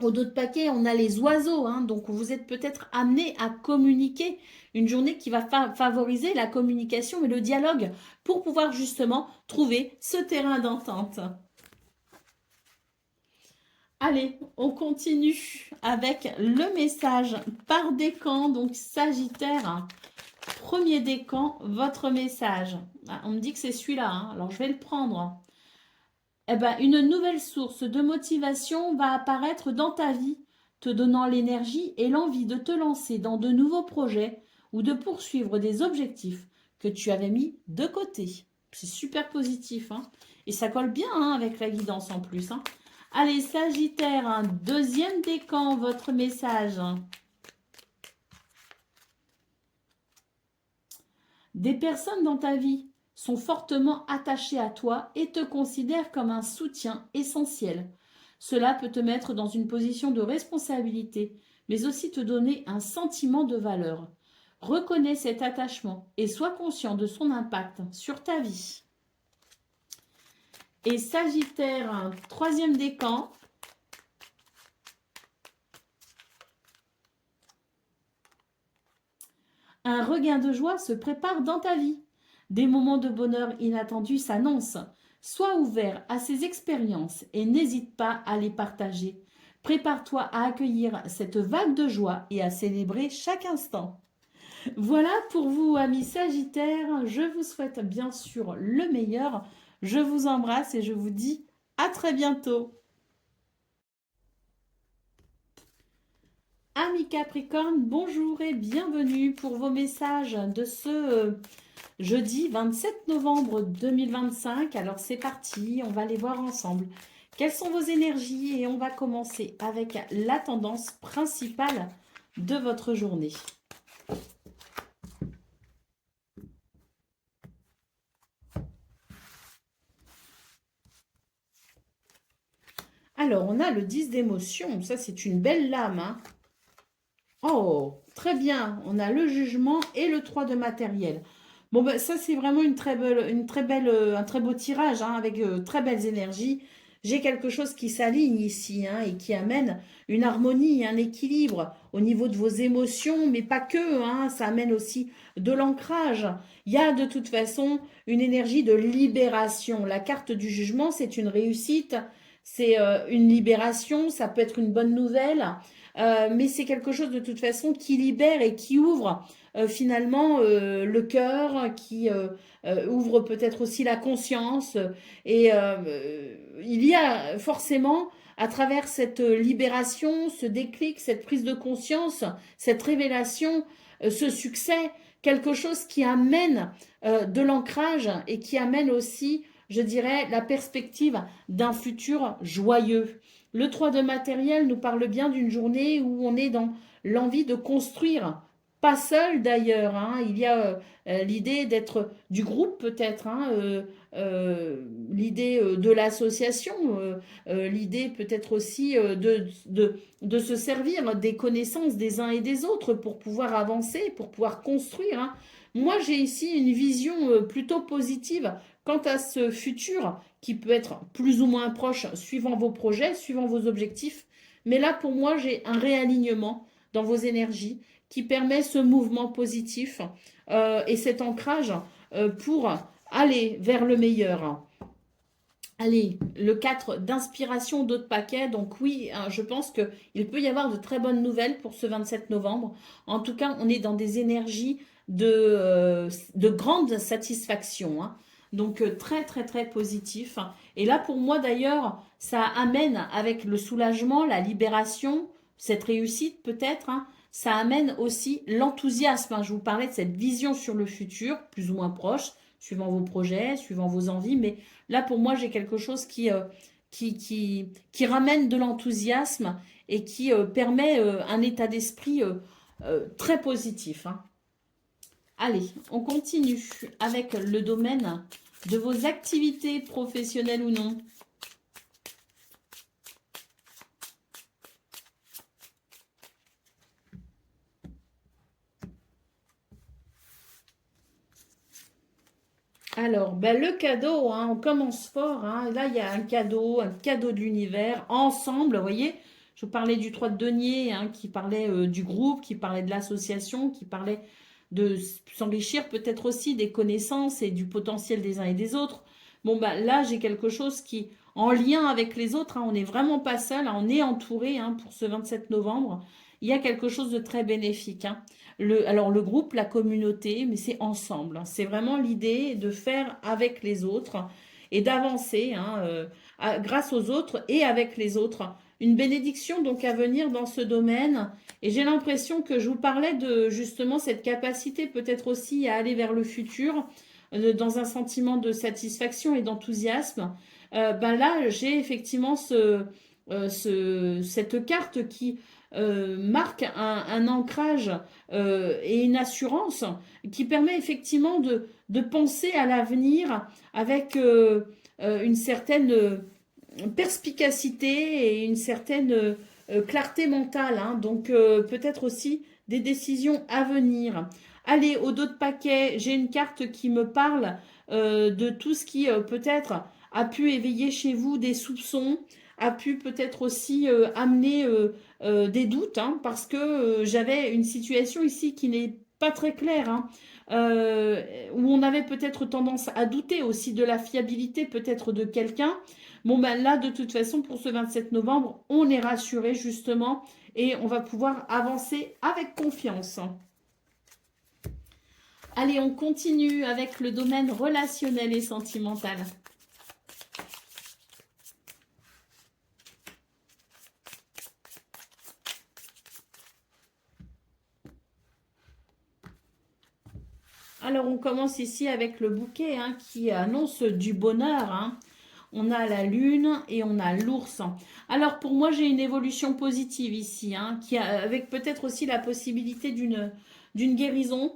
Au dos de paquet, on a les oiseaux, hein, donc vous êtes peut-être amené à communiquer. Une journée qui va favoriser la communication et le dialogue pour pouvoir justement trouver ce terrain d'entente. Allez, on continue avec le message par décan, donc Sagittaire. Premier décan, votre message. Ah, on me dit que c'est celui-là, hein, alors je vais le prendre. Eh ben, une nouvelle source de motivation va apparaître dans ta vie, te donnant l'énergie et l'envie de te lancer dans de nouveaux projets ou de poursuivre des objectifs que tu avais mis de côté. C'est super positif, hein. Et ça colle bien, hein, avec la guidance en plus, hein. Allez, Sagittaire, un deuxième décan, votre message. Des personnes dans ta vie sont fortement attachées à toi et te considèrent comme un soutien essentiel. Cela peut te mettre dans une position de responsabilité, mais aussi te donner un sentiment de valeur. Reconnais cet attachement et sois conscient de son impact sur ta vie. Et Sagittaire, un troisième décan. Un regain de joie se prépare dans ta vie. Des moments de bonheur inattendus s'annoncent. Sois ouvert à ces expériences et n'hésite pas à les partager. Prépare-toi à accueillir cette vague de joie et à célébrer chaque instant. Voilà pour vous, amis Sagittaires. Je vous souhaite bien sûr le meilleur. Je vous embrasse et je vous dis à très bientôt. Amis Capricorne, bonjour et bienvenue pour vos messages de ce jeudi 27 novembre 2025. Alors c'est parti, on va les voir ensemble. Quelles sont vos énergies? Et on va commencer avec la tendance principale de votre journée. Alors, on a le 10 d'émotion. Ça, c'est une belle lame, hein. Oh, très bien. On a le jugement et le 3 de matériel. Bon, ben, ça, c'est vraiment un très beau tirage, hein, avec très belles énergies. J'ai quelque chose qui s'aligne ici, hein, et qui amène une harmonie, un équilibre au niveau de vos émotions, mais pas que, hein, ça amène aussi de l'ancrage. Il y a de toute façon une énergie de libération. La carte du jugement, c'est une réussite, c'est une libération, ça peut être une bonne nouvelle. Mais c'est quelque chose de toute façon qui libère et qui ouvre finalement le cœur, qui ouvre peut-être aussi la conscience. Et il y a forcément, à travers cette libération, ce déclic, cette prise de conscience, cette révélation, ce succès, quelque chose qui amène de l'ancrage et qui amène aussi, je dirais, la perspective d'un futur joyeux. Le 3 de matériel nous parle bien d'une journée où on est dans l'envie de construire. Pas seul d'ailleurs, hein. Il y a l'idée d'être du groupe peut-être, hein, l'idée de l'association, l'idée peut-être aussi de se servir des connaissances des uns et des autres pour pouvoir avancer, pour pouvoir construire, hein. Moi, j'ai ici une vision plutôt positive quant à ce futur qui peut être plus ou moins proche suivant vos projets, suivant vos objectifs. Mais là, pour moi, j'ai un réalignement dans vos énergies qui permet ce mouvement positif et cet ancrage pour aller vers le meilleur. Allez, le 4 d'inspiration d'autres paquets. Donc oui, je pense qu'il peut y avoir de très bonnes nouvelles pour ce 27 novembre. En tout cas, on est dans des énergies de grande satisfaction, hein. Donc, très, très, très positif. Et là, pour moi, d'ailleurs, ça amène avec le soulagement, la libération, cette réussite peut-être, hein, ça amène aussi l'enthousiasme, hein. Je vous parlais de cette vision sur le futur, plus ou moins proche, suivant vos projets, suivant vos envies. Mais là, pour moi, j'ai quelque chose qui ramène de l'enthousiasme et qui permet un état d'esprit très positif, hein. Allez, on continue avec le domaine de vos activités professionnelles ou non. Alors, ben, le cadeau, hein, on commence fort, hein. Là, il y a un cadeau de l'univers, ensemble, vous voyez. Je vous parlais du 3 de denier, hein, qui parlait du groupe, qui parlait de l'association, qui parlait de s'enrichir peut-être aussi des connaissances et du potentiel des uns et des autres. Bon, ben, là, j'ai quelque chose qui, en lien avec les autres, hein, on n'est vraiment pas seul, hein, on est entouré, hein, pour ce 27 novembre. Il y a quelque chose de très bénéfique, hein. Alors le groupe, la communauté, mais c'est ensemble, hein. C'est vraiment l'idée de faire avec les autres et d'avancer, hein, grâce aux autres et avec les autres. Une bénédiction donc à venir dans ce domaine. Et j'ai l'impression que je vous parlais de justement cette capacité peut-être aussi à aller vers le futur dans un sentiment de satisfaction et d'enthousiasme. Ben là, j'ai effectivement cette carte qui marque un ancrage et une assurance qui permet effectivement de penser à l'avenir avec une certaine perspicacité et une certaine clarté mentale, hein. Donc peut-être aussi des décisions à venir. Allez, au dos de paquet, j'ai une carte qui me parle de tout ce qui peut-être a pu éveiller chez vous des soupçons, a pu peut-être aussi amener des doutes, hein, parce que j'avais une situation ici qui n'est pas très claire, hein, où on avait peut-être tendance à douter aussi de la fiabilité peut-être de quelqu'un. Bon, ben là, de toute façon, pour ce 27 novembre, on est rassuré justement et on va pouvoir avancer avec confiance. Allez, on continue avec le domaine relationnel et sentimental. Alors, on commence ici avec le bouquet, hein, qui annonce du bonheur, hein. On a la lune et on a l'ours. Alors, pour moi, j'ai une évolution positive ici, hein, avec peut-être aussi la possibilité d'une guérison.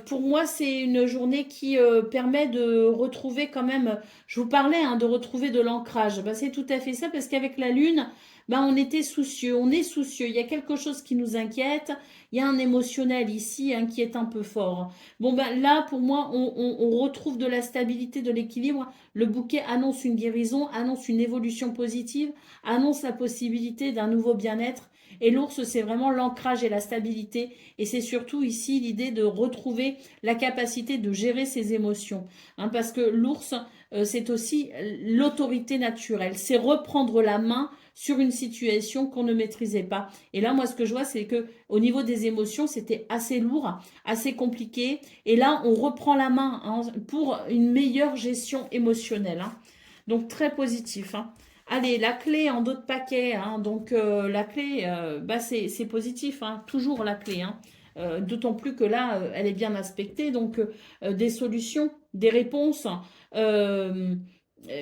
Pour moi, c'est une journée qui permet de retrouver quand même, je vous parlais, hein, de retrouver de l'ancrage. Ben, c'est tout à fait ça, parce qu'avec la lune, ben, on était soucieux, on est soucieux. Il y a quelque chose qui nous inquiète. Il y a un émotionnel ici, hein, qui est un peu fort. Bon, ben là, pour moi, on retrouve de la stabilité, de l'équilibre. Le bouquet annonce une guérison, annonce une évolution positive, annonce la possibilité d'un nouveau bien-être. Et l'ours, c'est vraiment l'ancrage et la stabilité. Et c'est surtout ici l'idée de retrouver la capacité de gérer ses émotions, hein, parce que l'ours, c'est aussi l'autorité naturelle. C'est reprendre la main sur une situation qu'on ne maîtrisait pas. Et là, moi, ce que je vois, c'est que au niveau des émotions, c'était assez lourd, assez compliqué. Et là, on reprend la main, hein, pour une meilleure gestion émotionnelle, hein. Donc, très positif, hein. Allez, la clé en dos de paquet, hein. Donc, la clé, bah, c'est positif, hein. Toujours la clé, hein. D'autant plus que là, elle est bien aspectée. Donc, des solutions, des réponses, euh,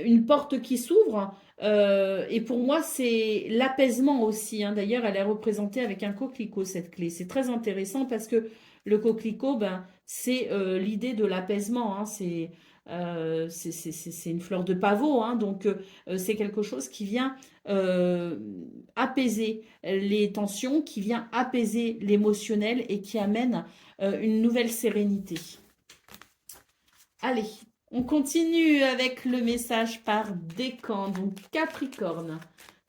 une porte qui s'ouvre. Et pour moi, c'est l'apaisement aussi, hein. D'ailleurs, elle est représentée avec un coquelicot, cette clé. C'est très intéressant parce que le coquelicot, ben, c'est l'idée de l'apaisement, hein. C'est une fleur de pavot, hein. Donc, c'est quelque chose qui vient euh, apaiser les tensions, qui vient apaiser l'émotionnel et qui amène une nouvelle sérénité. Allez, on continue avec le message par décan, donc Capricorne.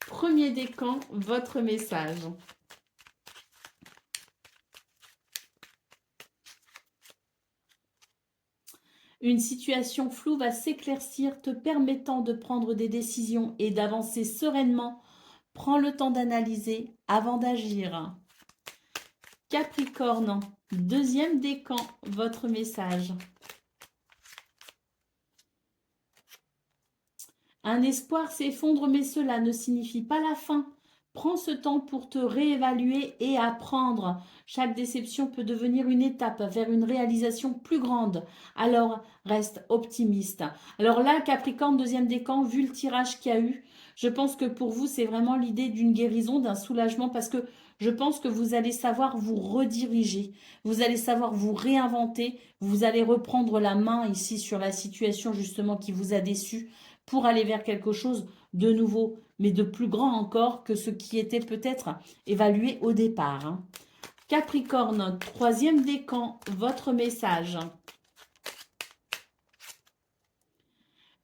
Premier décan, votre message. Une situation floue va s'éclaircir, te permettant de prendre des décisions et d'avancer sereinement. Prends le temps d'analyser avant d'agir. Capricorne, deuxième décan, votre message. Un espoir s'effondre, mais cela ne signifie pas la fin. Prends ce temps pour te réévaluer et apprendre. Chaque déception peut devenir une étape vers une réalisation plus grande. Alors, reste optimiste. Alors là, Capricorne, deuxième décan, vu le tirage qu'il y a eu, je pense que pour vous, c'est vraiment l'idée d'une guérison, d'un soulagement, parce que je pense que vous allez savoir vous rediriger, vous allez savoir vous réinventer, vous allez reprendre la main ici sur la situation justement qui vous a déçu pour aller vers quelque chose de nouveau, mais de plus grand encore que ce qui était peut-être évalué au départ. Hein. Capricorne, troisième décan, votre message.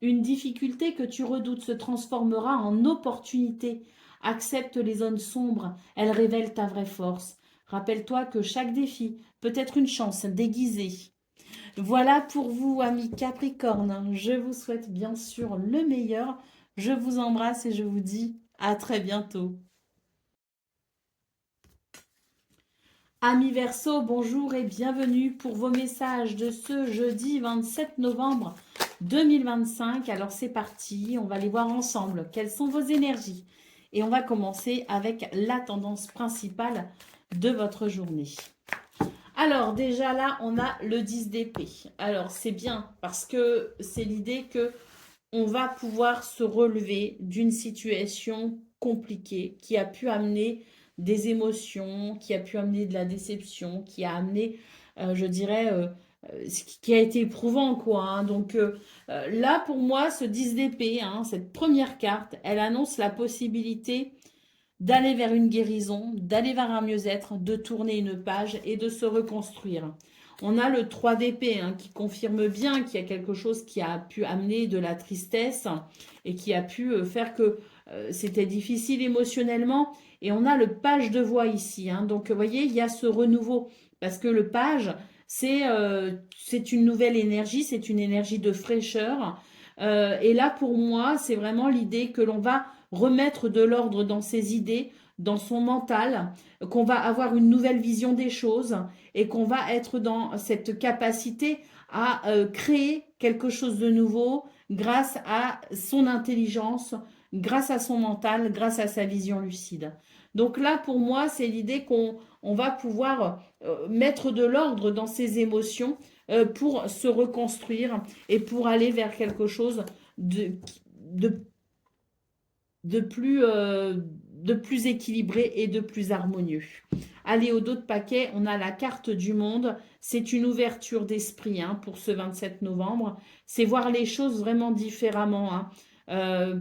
Une difficulté que tu redoutes se transformera en opportunité. Accepte les zones sombres, elles révèlent ta vraie force. Rappelle-toi que chaque défi peut être une chance déguisée. Voilà pour vous, amis Capricorne. Je vous souhaite bien sûr le meilleur. Je vous embrasse et je vous dis à très bientôt. Amis Verseau, bonjour et bienvenue pour vos messages de ce jeudi 27 novembre 2025. Alors c'est parti, on va les voir ensemble. Quelles sont vos énergies? Et on va commencer avec la tendance principale de votre journée. Alors déjà là, on a le 10 d'épée. Alors c'est bien parce que c'est l'idée que on va pouvoir se relever d'une situation compliquée qui a pu amener des émotions, qui a pu amener de la déception, qui a amené, je dirais, ce qui a été éprouvant, quoi. Hein. Donc là, pour moi, ce 10 d'épée, hein, cette première carte, elle annonce la possibilité d'aller vers une guérison, d'aller vers un mieux-être, de tourner une page et de se reconstruire. On a le 3 d'épée hein, qui confirme bien qu'il y a quelque chose qui a pu amener de la tristesse et qui a pu faire que c'était difficile émotionnellement. Et on a le page de voix ici. Hein. Donc, vous voyez, il y a ce renouveau. Parce que le page, c'est une nouvelle énergie, c'est une énergie de fraîcheur. Et là, pour moi, c'est vraiment l'idée que l'on va remettre de l'ordre dans ses idées, dans son mental, qu'on va avoir une nouvelle vision des choses et qu'on va être dans cette capacité à créer quelque chose de nouveau grâce à son intelligence, grâce à son mental, grâce à sa vision lucide. Donc là, pour moi, c'est l'idée qu'on va pouvoir mettre de l'ordre dans ses émotions pour se reconstruire et pour aller vers quelque chose de de plus, euh, de plus équilibré et de plus harmonieux. Allez, au dos de paquet, on a la carte du monde. C'est une ouverture d'esprit hein, pour ce 27 novembre. C'est voir les choses vraiment différemment. Hein.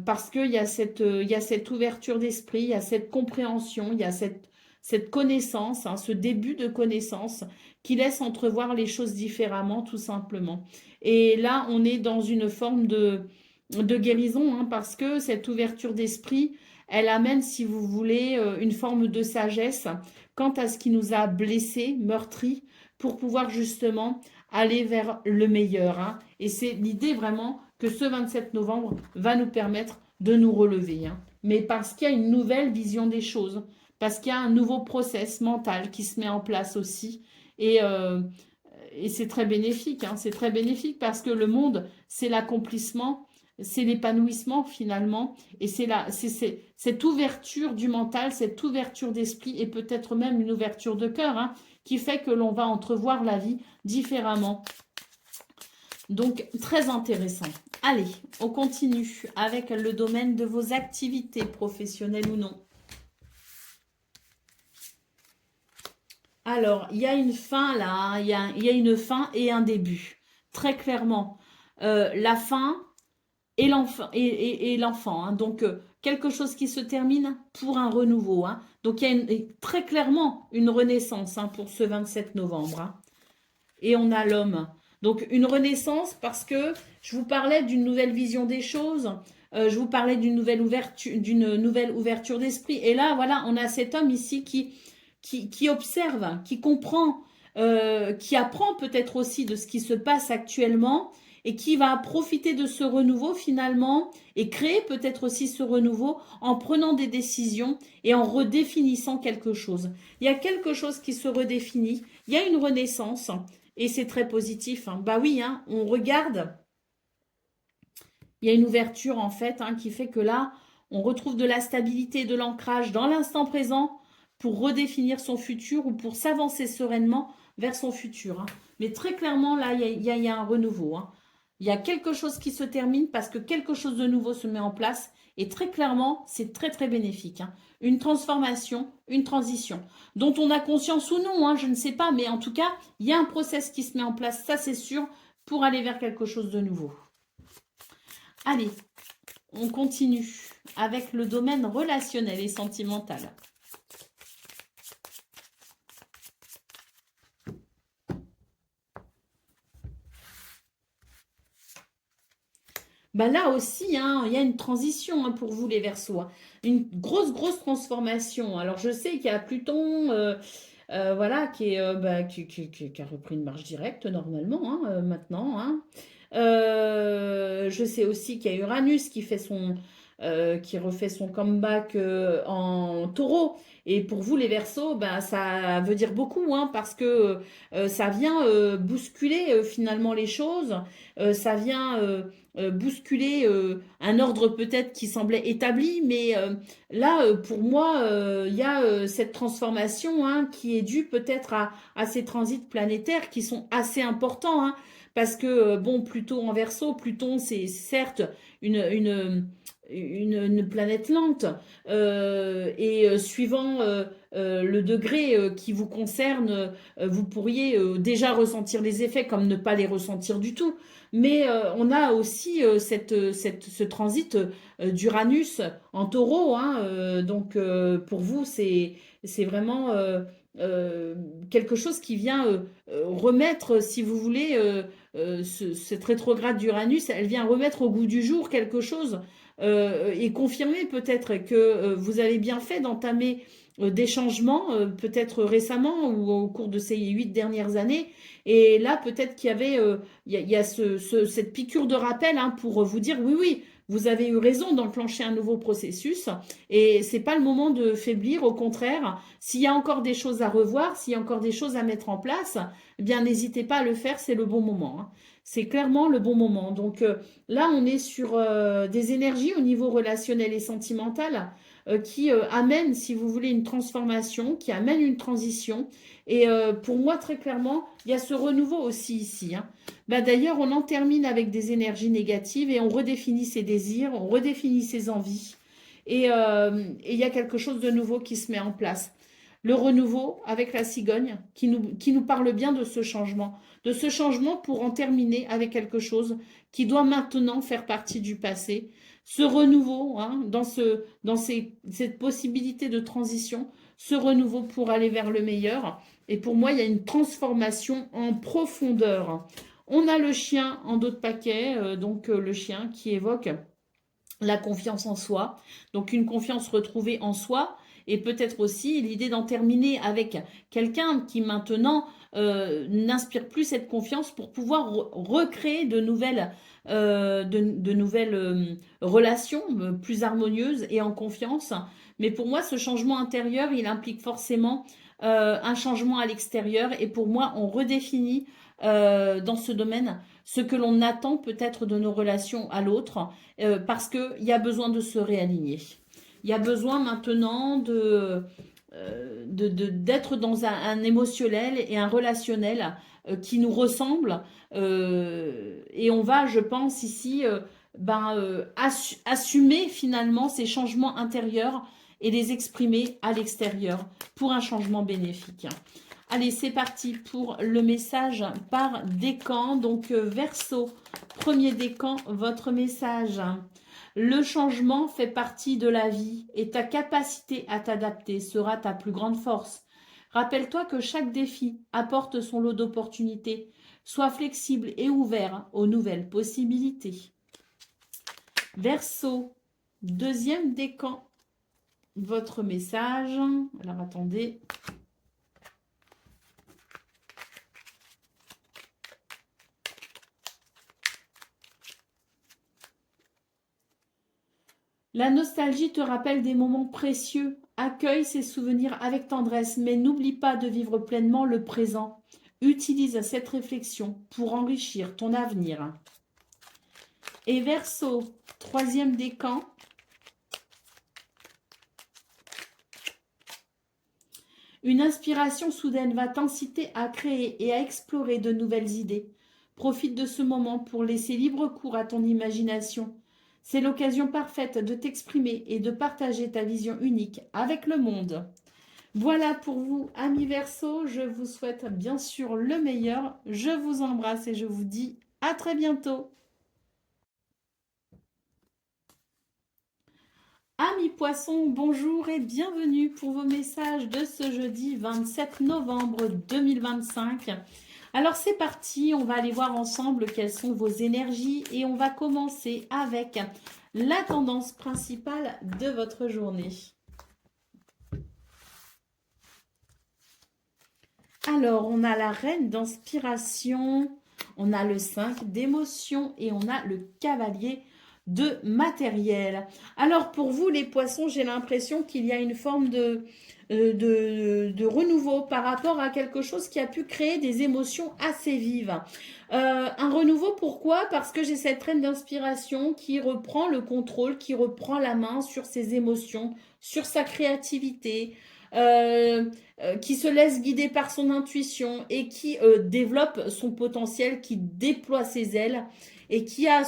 Parce qu'il y a il y a cette ouverture d'esprit, il y a cette compréhension, il y a cette connaissance, hein, ce début de connaissance qui laisse entrevoir les choses différemment, tout simplement. Et là, on est dans une forme de guérison, hein, parce que cette ouverture d'esprit, elle amène, si vous voulez, une forme de sagesse quant à ce qui nous a blessés, meurtris, pour pouvoir justement aller vers le meilleur. Hein. Et c'est l'idée vraiment que ce 27 novembre va nous permettre de nous relever. Hein. Mais parce qu'il y a une nouvelle vision des choses, parce qu'il y a un nouveau process mental qui se met en place aussi. Et c'est très bénéfique, hein. C'est très bénéfique parce que le monde, c'est l'accomplissement c'est l'épanouissement finalement, et c'est cette ouverture du mental, cette ouverture d'esprit, et peut-être même une ouverture de cœur, hein, qui fait que l'on va entrevoir la vie différemment. Donc, très intéressant. Allez, on continue avec le domaine de vos activités professionnelles ou non. Alors, il y a une fin là, hein, il y a une fin et un début. Très clairement, la fin et l'enfant. Hein. Donc, quelque chose qui se termine pour un renouveau. Hein. Donc, il y a très clairement une renaissance hein, pour ce 27 novembre. Hein. Et on a l'homme. Donc, une renaissance parce que je vous parlais d'une nouvelle vision des choses. Je vous parlais d'une nouvelle ouverture d'esprit. Et là, voilà, on a cet homme ici qui observe, qui comprend, qui apprend peut-être aussi de ce qui se passe actuellement et qui va profiter de ce renouveau finalement et créer peut-être aussi ce renouveau en prenant des décisions et en redéfinissant quelque chose. Il y a quelque chose qui se redéfinit, il y a une renaissance et c'est très positif. Hein. Bah oui, hein, on regarde Il y a une ouverture en fait hein, qui fait que là, on retrouve de la stabilité, de l'ancrage dans l'instant présent pour redéfinir son futur ou pour s'avancer sereinement vers son futur. Hein. Mais très clairement, là, il y a un renouveau. Hein. Il y a quelque chose qui se termine parce que quelque chose de nouveau se met en place. Et très clairement, c'est très très bénéfique. Hein. Une transformation, une transition, dont on a conscience ou non, hein, je ne sais pas. Mais en tout cas, il y a un process qui se met en place, ça c'est sûr, pour aller vers quelque chose de nouveau. Allez, on continue avec le domaine relationnel et sentimental. Bah là aussi, hein, il y a une transition hein, pour vous les Verseaux. Hein. Une grosse transformation. Alors je sais qu'il y a Pluton voilà, qui, est, qui a repris une marche directe normalement hein, maintenant. Hein. Je sais aussi qu'il y a Uranus qui refait son comeback en Taureau. Et pour vous, les Verseaux, ben, ça veut dire beaucoup, hein, parce que ça vient bousculer finalement les choses. Ça vient bousculer un ordre peut-être qui semblait établi, mais là, pour moi, il y a cette transformation hein, qui est due peut-être à ces transits planétaires qui sont assez importants. Hein. Parce que, bon, Pluton en Verseau, Pluton, c'est certes une planète lente. Et suivant le degré qui vous concerne, vous pourriez déjà ressentir les effets comme ne pas les ressentir du tout. Mais on a aussi ce transit d'Uranus en taureau. Hein, donc, pour vous, c'est vraiment quelque chose qui vient remettre, si vous voulez, cette rétrograde d'Uranus, elle vient remettre au goût du jour quelque chose et confirmer peut-être que vous avez bien fait d'entamer des changements, peut-être récemment ou au cours de ces 8 dernières années. Et là, peut-être qu'il y avait, il y a cette piqûre de rappel hein, pour vous dire oui, oui, vous avez eu raison d'enclencher un nouveau processus et c'est pas le moment de faiblir. Au contraire, s'il y a encore des choses à revoir, s'il y a encore des choses à mettre en place, eh bien n'hésitez pas à le faire, c'est le bon moment. Hein. C'est clairement le bon moment. Donc là, on est sur des énergies au niveau relationnel et sentimental qui amènent, si vous voulez, une transformation, qui amènent une transition. Et pour moi, très clairement, il y a ce renouveau aussi ici. Hein. Bah, d'ailleurs, on en termine avec des énergies négatives et on redéfinit ses désirs, on redéfinit ses envies. Et il y a quelque chose de nouveau qui se met en place. Le renouveau avec la cigogne qui nous parle bien de ce changement pour en terminer avec quelque chose qui doit maintenant faire partie du passé. Ce renouveau, hein, cette possibilité de transition, ce renouveau pour aller vers le meilleur. Et pour moi, il y a une transformation en profondeur. On a le chien en dos de paquet, donc le chien qui évoque la confiance en soi, donc une confiance retrouvée en soi, et peut-être aussi l'idée d'en terminer avec quelqu'un qui maintenant n'inspire plus cette confiance pour pouvoir recréer de nouvelles, de nouvelles relations plus harmonieuses et en confiance. Mais pour moi, ce changement intérieur, il implique forcément un changement à l'extérieur, et pour moi, on redéfinit dans ce domaine ce que l'on attend peut-être de nos relations à l'autre parce qu'il y a besoin de se réaligner. Il y a besoin maintenant d'être dans un émotionnel et un relationnel qui nous ressemble. Et on va, je pense, ici assumer finalement ces changements intérieurs et les exprimer à l'extérieur pour un changement bénéfique. Allez, c'est parti pour le message par décan. Donc, Verseau, premier décan, votre message. Le changement fait partie de la vie et ta capacité à t'adapter sera ta plus grande force. Rappelle-toi que chaque défi apporte son lot d'opportunités. Sois flexible et ouvert aux nouvelles possibilités. Verseau, deuxième décan, votre message. Alors, attendez. La nostalgie te rappelle des moments précieux. Accueille ces souvenirs avec tendresse, mais n'oublie pas de vivre pleinement le présent. Utilise cette réflexion pour enrichir ton avenir. Et Verseau, troisième décan. Une inspiration soudaine va t'inciter à créer et à explorer de nouvelles idées. Profite de ce moment pour laisser libre cours à ton imagination. C'est l'occasion parfaite de t'exprimer et de partager ta vision unique avec le monde. Voilà pour vous, amis Verseau. Je vous souhaite bien sûr le meilleur. Je vous embrasse et je vous dis à très bientôt. Amis Poissons, bonjour et bienvenue pour vos messages de ce jeudi 27 novembre 2025. Alors c'est parti, on va aller voir ensemble quelles sont vos énergies et on va commencer avec la tendance principale de votre journée. Alors, on a la reine d'inspiration, on a le 5 d'émotion et on a le cavalier de matériel. Alors, pour vous, les poissons, j'ai l'impression qu'il y a une forme de renouveau par rapport à quelque chose qui a pu créer des émotions assez vives. Un renouveau, pourquoi? Parce que j'ai cette reine d'inspiration qui reprend le contrôle, qui reprend la main sur ses émotions, sur sa créativité, qui se laisse guider par son intuition et qui développe son potentiel, qui déploie ses ailes et qui a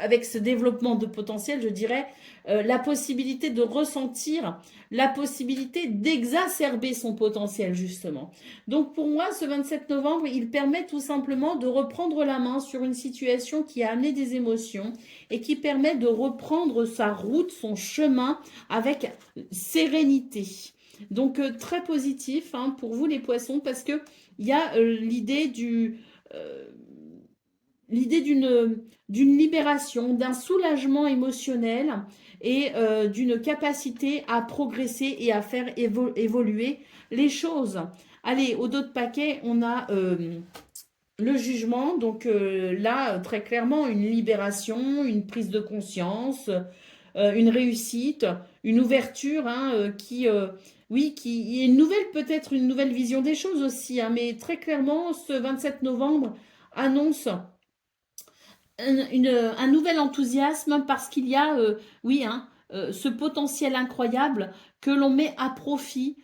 avec ce développement de potentiel, je dirais, la possibilité de ressentir, la possibilité d'exacerber son potentiel, justement. Donc pour moi, ce 27 novembre, il permet tout simplement de reprendre la main sur une situation qui a amené des émotions et qui permet de reprendre sa route, son chemin avec sérénité. Donc très positif hein, pour vous les poissons parce que il y a l'idée d'une libération, d'un soulagement émotionnel et d'une capacité à progresser et à faire évoluer les choses. Allez, au dos de paquet, on a le jugement. Donc là, très clairement, une libération, une prise de conscience, une réussite, une ouverture oui, qui est une nouvelle, peut-être une nouvelle vision des choses aussi. Hein, mais très clairement, ce 27 novembre annonce un nouvel enthousiasme parce qu'il y a, oui, hein, ce potentiel incroyable que l'on met à profit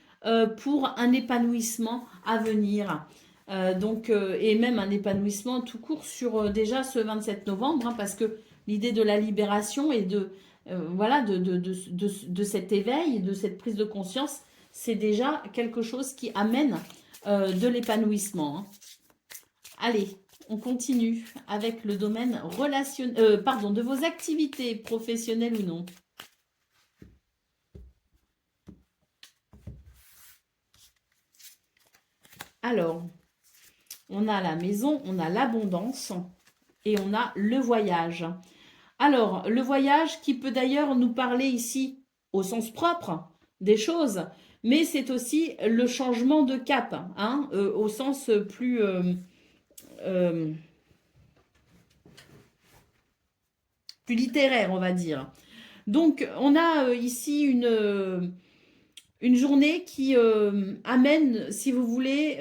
pour un épanouissement à venir. Et même un épanouissement tout court sur déjà ce 27 novembre, hein, parce que l'idée de la libération et voilà, de cet éveil, de cette prise de conscience, c'est déjà quelque chose qui amène de l'épanouissement. Hein. Allez, on continue avec le domaine de vos activités professionnelles ou non. Alors, on a la maison, on a l'abondance et on a le voyage. Alors, le voyage qui peut d'ailleurs nous parler ici au sens propre des choses, mais c'est aussi le changement de cap, hein, au sens plus... plus littéraire, on va dire. Donc, on a ici une journée qui amène, si vous voulez,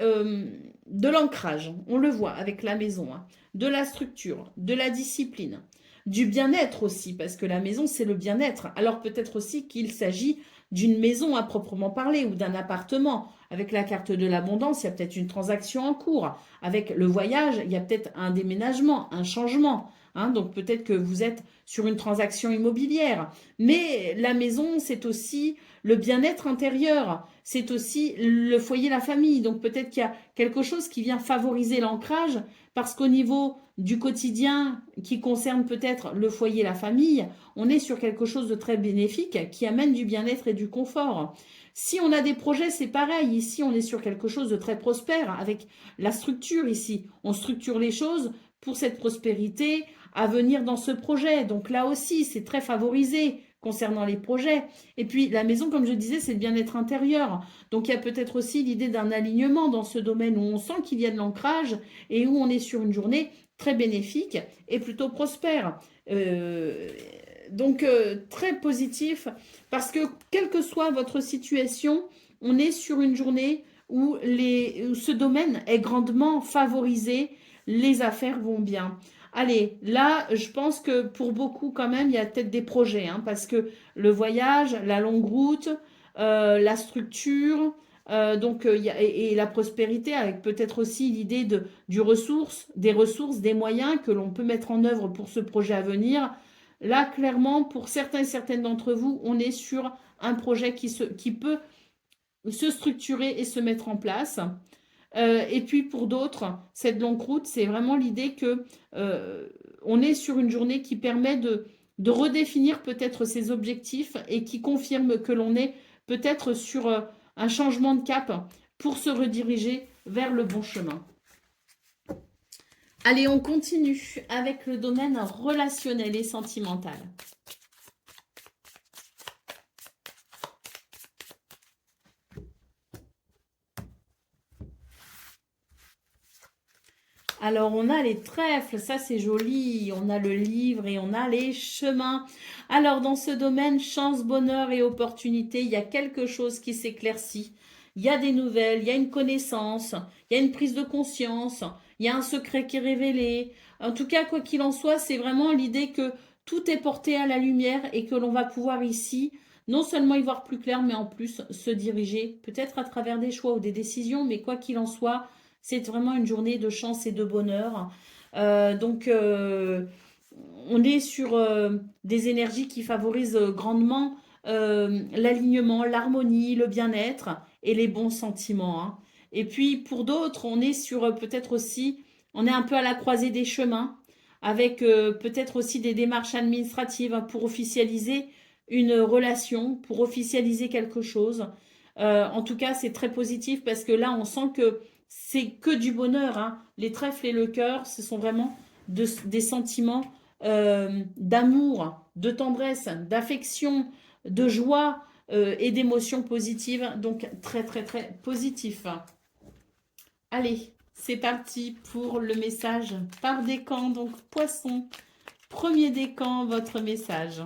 de l'ancrage. On le voit avec la maison, hein, de la structure, de la discipline, du bien-être aussi, parce que la maison, c'est le bien-être. Alors, peut-être aussi qu'il s'agit d'une maison à proprement parler ou d'un appartement. Avec la carte de l'abondance, il y a peut-être une transaction en cours. Avec le voyage, il y a peut-être un déménagement, un changement. Hein, donc peut-être que vous êtes sur une transaction immobilière. Mais la maison, c'est aussi le bien-être intérieur. C'est aussi le foyer, la famille. Donc peut-être qu'il y a quelque chose qui vient favoriser l'ancrage parce qu'au niveau du quotidien qui concerne peut-être le foyer, la famille, on est sur quelque chose de très bénéfique qui amène du bien-être et du confort. Si on a des projets, c'est pareil. Ici, on est sur quelque chose de très prospère avec la structure ici. On structure les choses pour cette prospérité à venir dans ce projet. Donc là aussi, c'est très favorisé concernant les projets. Et puis la maison, comme je disais, c'est le bien-être intérieur. Donc il y a peut-être aussi l'idée d'un alignement dans ce domaine où on sent qu'il y a de l'ancrage et où on est sur une journée très bénéfique et plutôt prospère. Donc très positif parce que quelle que soit votre situation, on est sur une journée où ce domaine est grandement favorisé, les affaires vont bien. Allez, là, je pense que pour beaucoup, quand même, il y a peut-être des projets, hein, parce que le voyage, la longue route, la structure, donc, il y a, et la prospérité, avec peut-être aussi l'idée des ressources, des moyens que l'on peut mettre en œuvre pour ce projet à venir. Là, clairement, pour certains et certaines d'entre vous, on est sur un projet qui peut se structurer et se mettre en place. Et puis pour d'autres, cette longue route, c'est vraiment l'idée que on est sur une journée qui permet de redéfinir peut-être ses objectifs et qui confirme que l'on est peut-être sur un changement de cap pour se rediriger vers le bon chemin. Allez, on continue avec le domaine relationnel et sentimental. Alors, on a les trèfles, ça c'est joli. On a le livre et on a les chemins. Alors, dans ce domaine, chance, bonheur et opportunité, il y a quelque chose qui s'éclaircit. Il y a des nouvelles, il y a une connaissance, il y a une prise de conscience, il y a un secret qui est révélé. En tout cas, quoi qu'il en soit, c'est vraiment l'idée que tout est porté à la lumière et que l'on va pouvoir ici non seulement y voir plus clair, mais en plus se diriger, peut-être à travers des choix ou des décisions, mais quoi qu'il en soit, c'est vraiment une journée de chance et de bonheur. Donc, on est sur des énergies qui favorisent grandement l'alignement, l'harmonie, le bien-être et les bons sentiments, hein. Et puis, pour d'autres, on est sur peut-être aussi, on est un peu à la croisée des chemins, avec peut-être aussi des démarches administratives pour officialiser une relation, pour officialiser quelque chose. En tout cas, c'est très positif parce que là, on sent que c'est que du bonheur, hein. Les trèfles et le cœur, ce sont vraiment des sentiments d'amour, de tendresse, d'affection, de joie et d'émotions positives. Donc très très très positif. Allez, c'est parti pour le message par décan. Donc poisson, premier décan, votre message.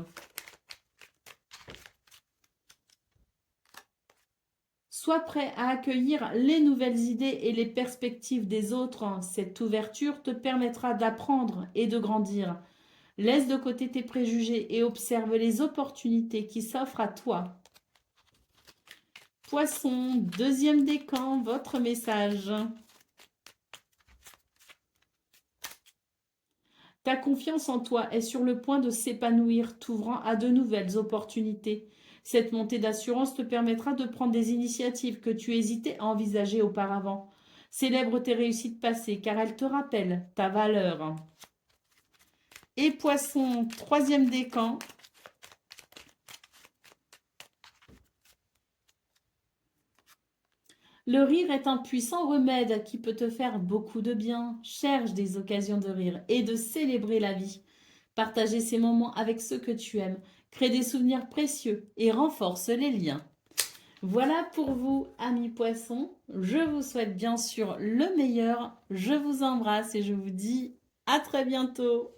Sois prêt à accueillir les nouvelles idées et les perspectives des autres. Cette ouverture te permettra d'apprendre et de grandir. Laisse de côté tes préjugés et observe les opportunités qui s'offrent à toi. Poisson, deuxième décan, votre message. Ta confiance en toi est sur le point de s'épanouir, t'ouvrant à de nouvelles opportunités. Cette montée d'assurance te permettra de prendre des initiatives que tu hésitais à envisager auparavant. Célèbre tes réussites passées car elles te rappellent ta valeur. Et poisson, troisième décan. Le rire est un puissant remède qui peut te faire beaucoup de bien. Cherche des occasions de rire et de célébrer la vie. Partager ces moments avec ceux que tu aimes, crée des souvenirs précieux et renforce les liens. Voilà pour vous, amis poissons. Je vous souhaite bien sûr le meilleur. Je vous embrasse et je vous dis à très bientôt.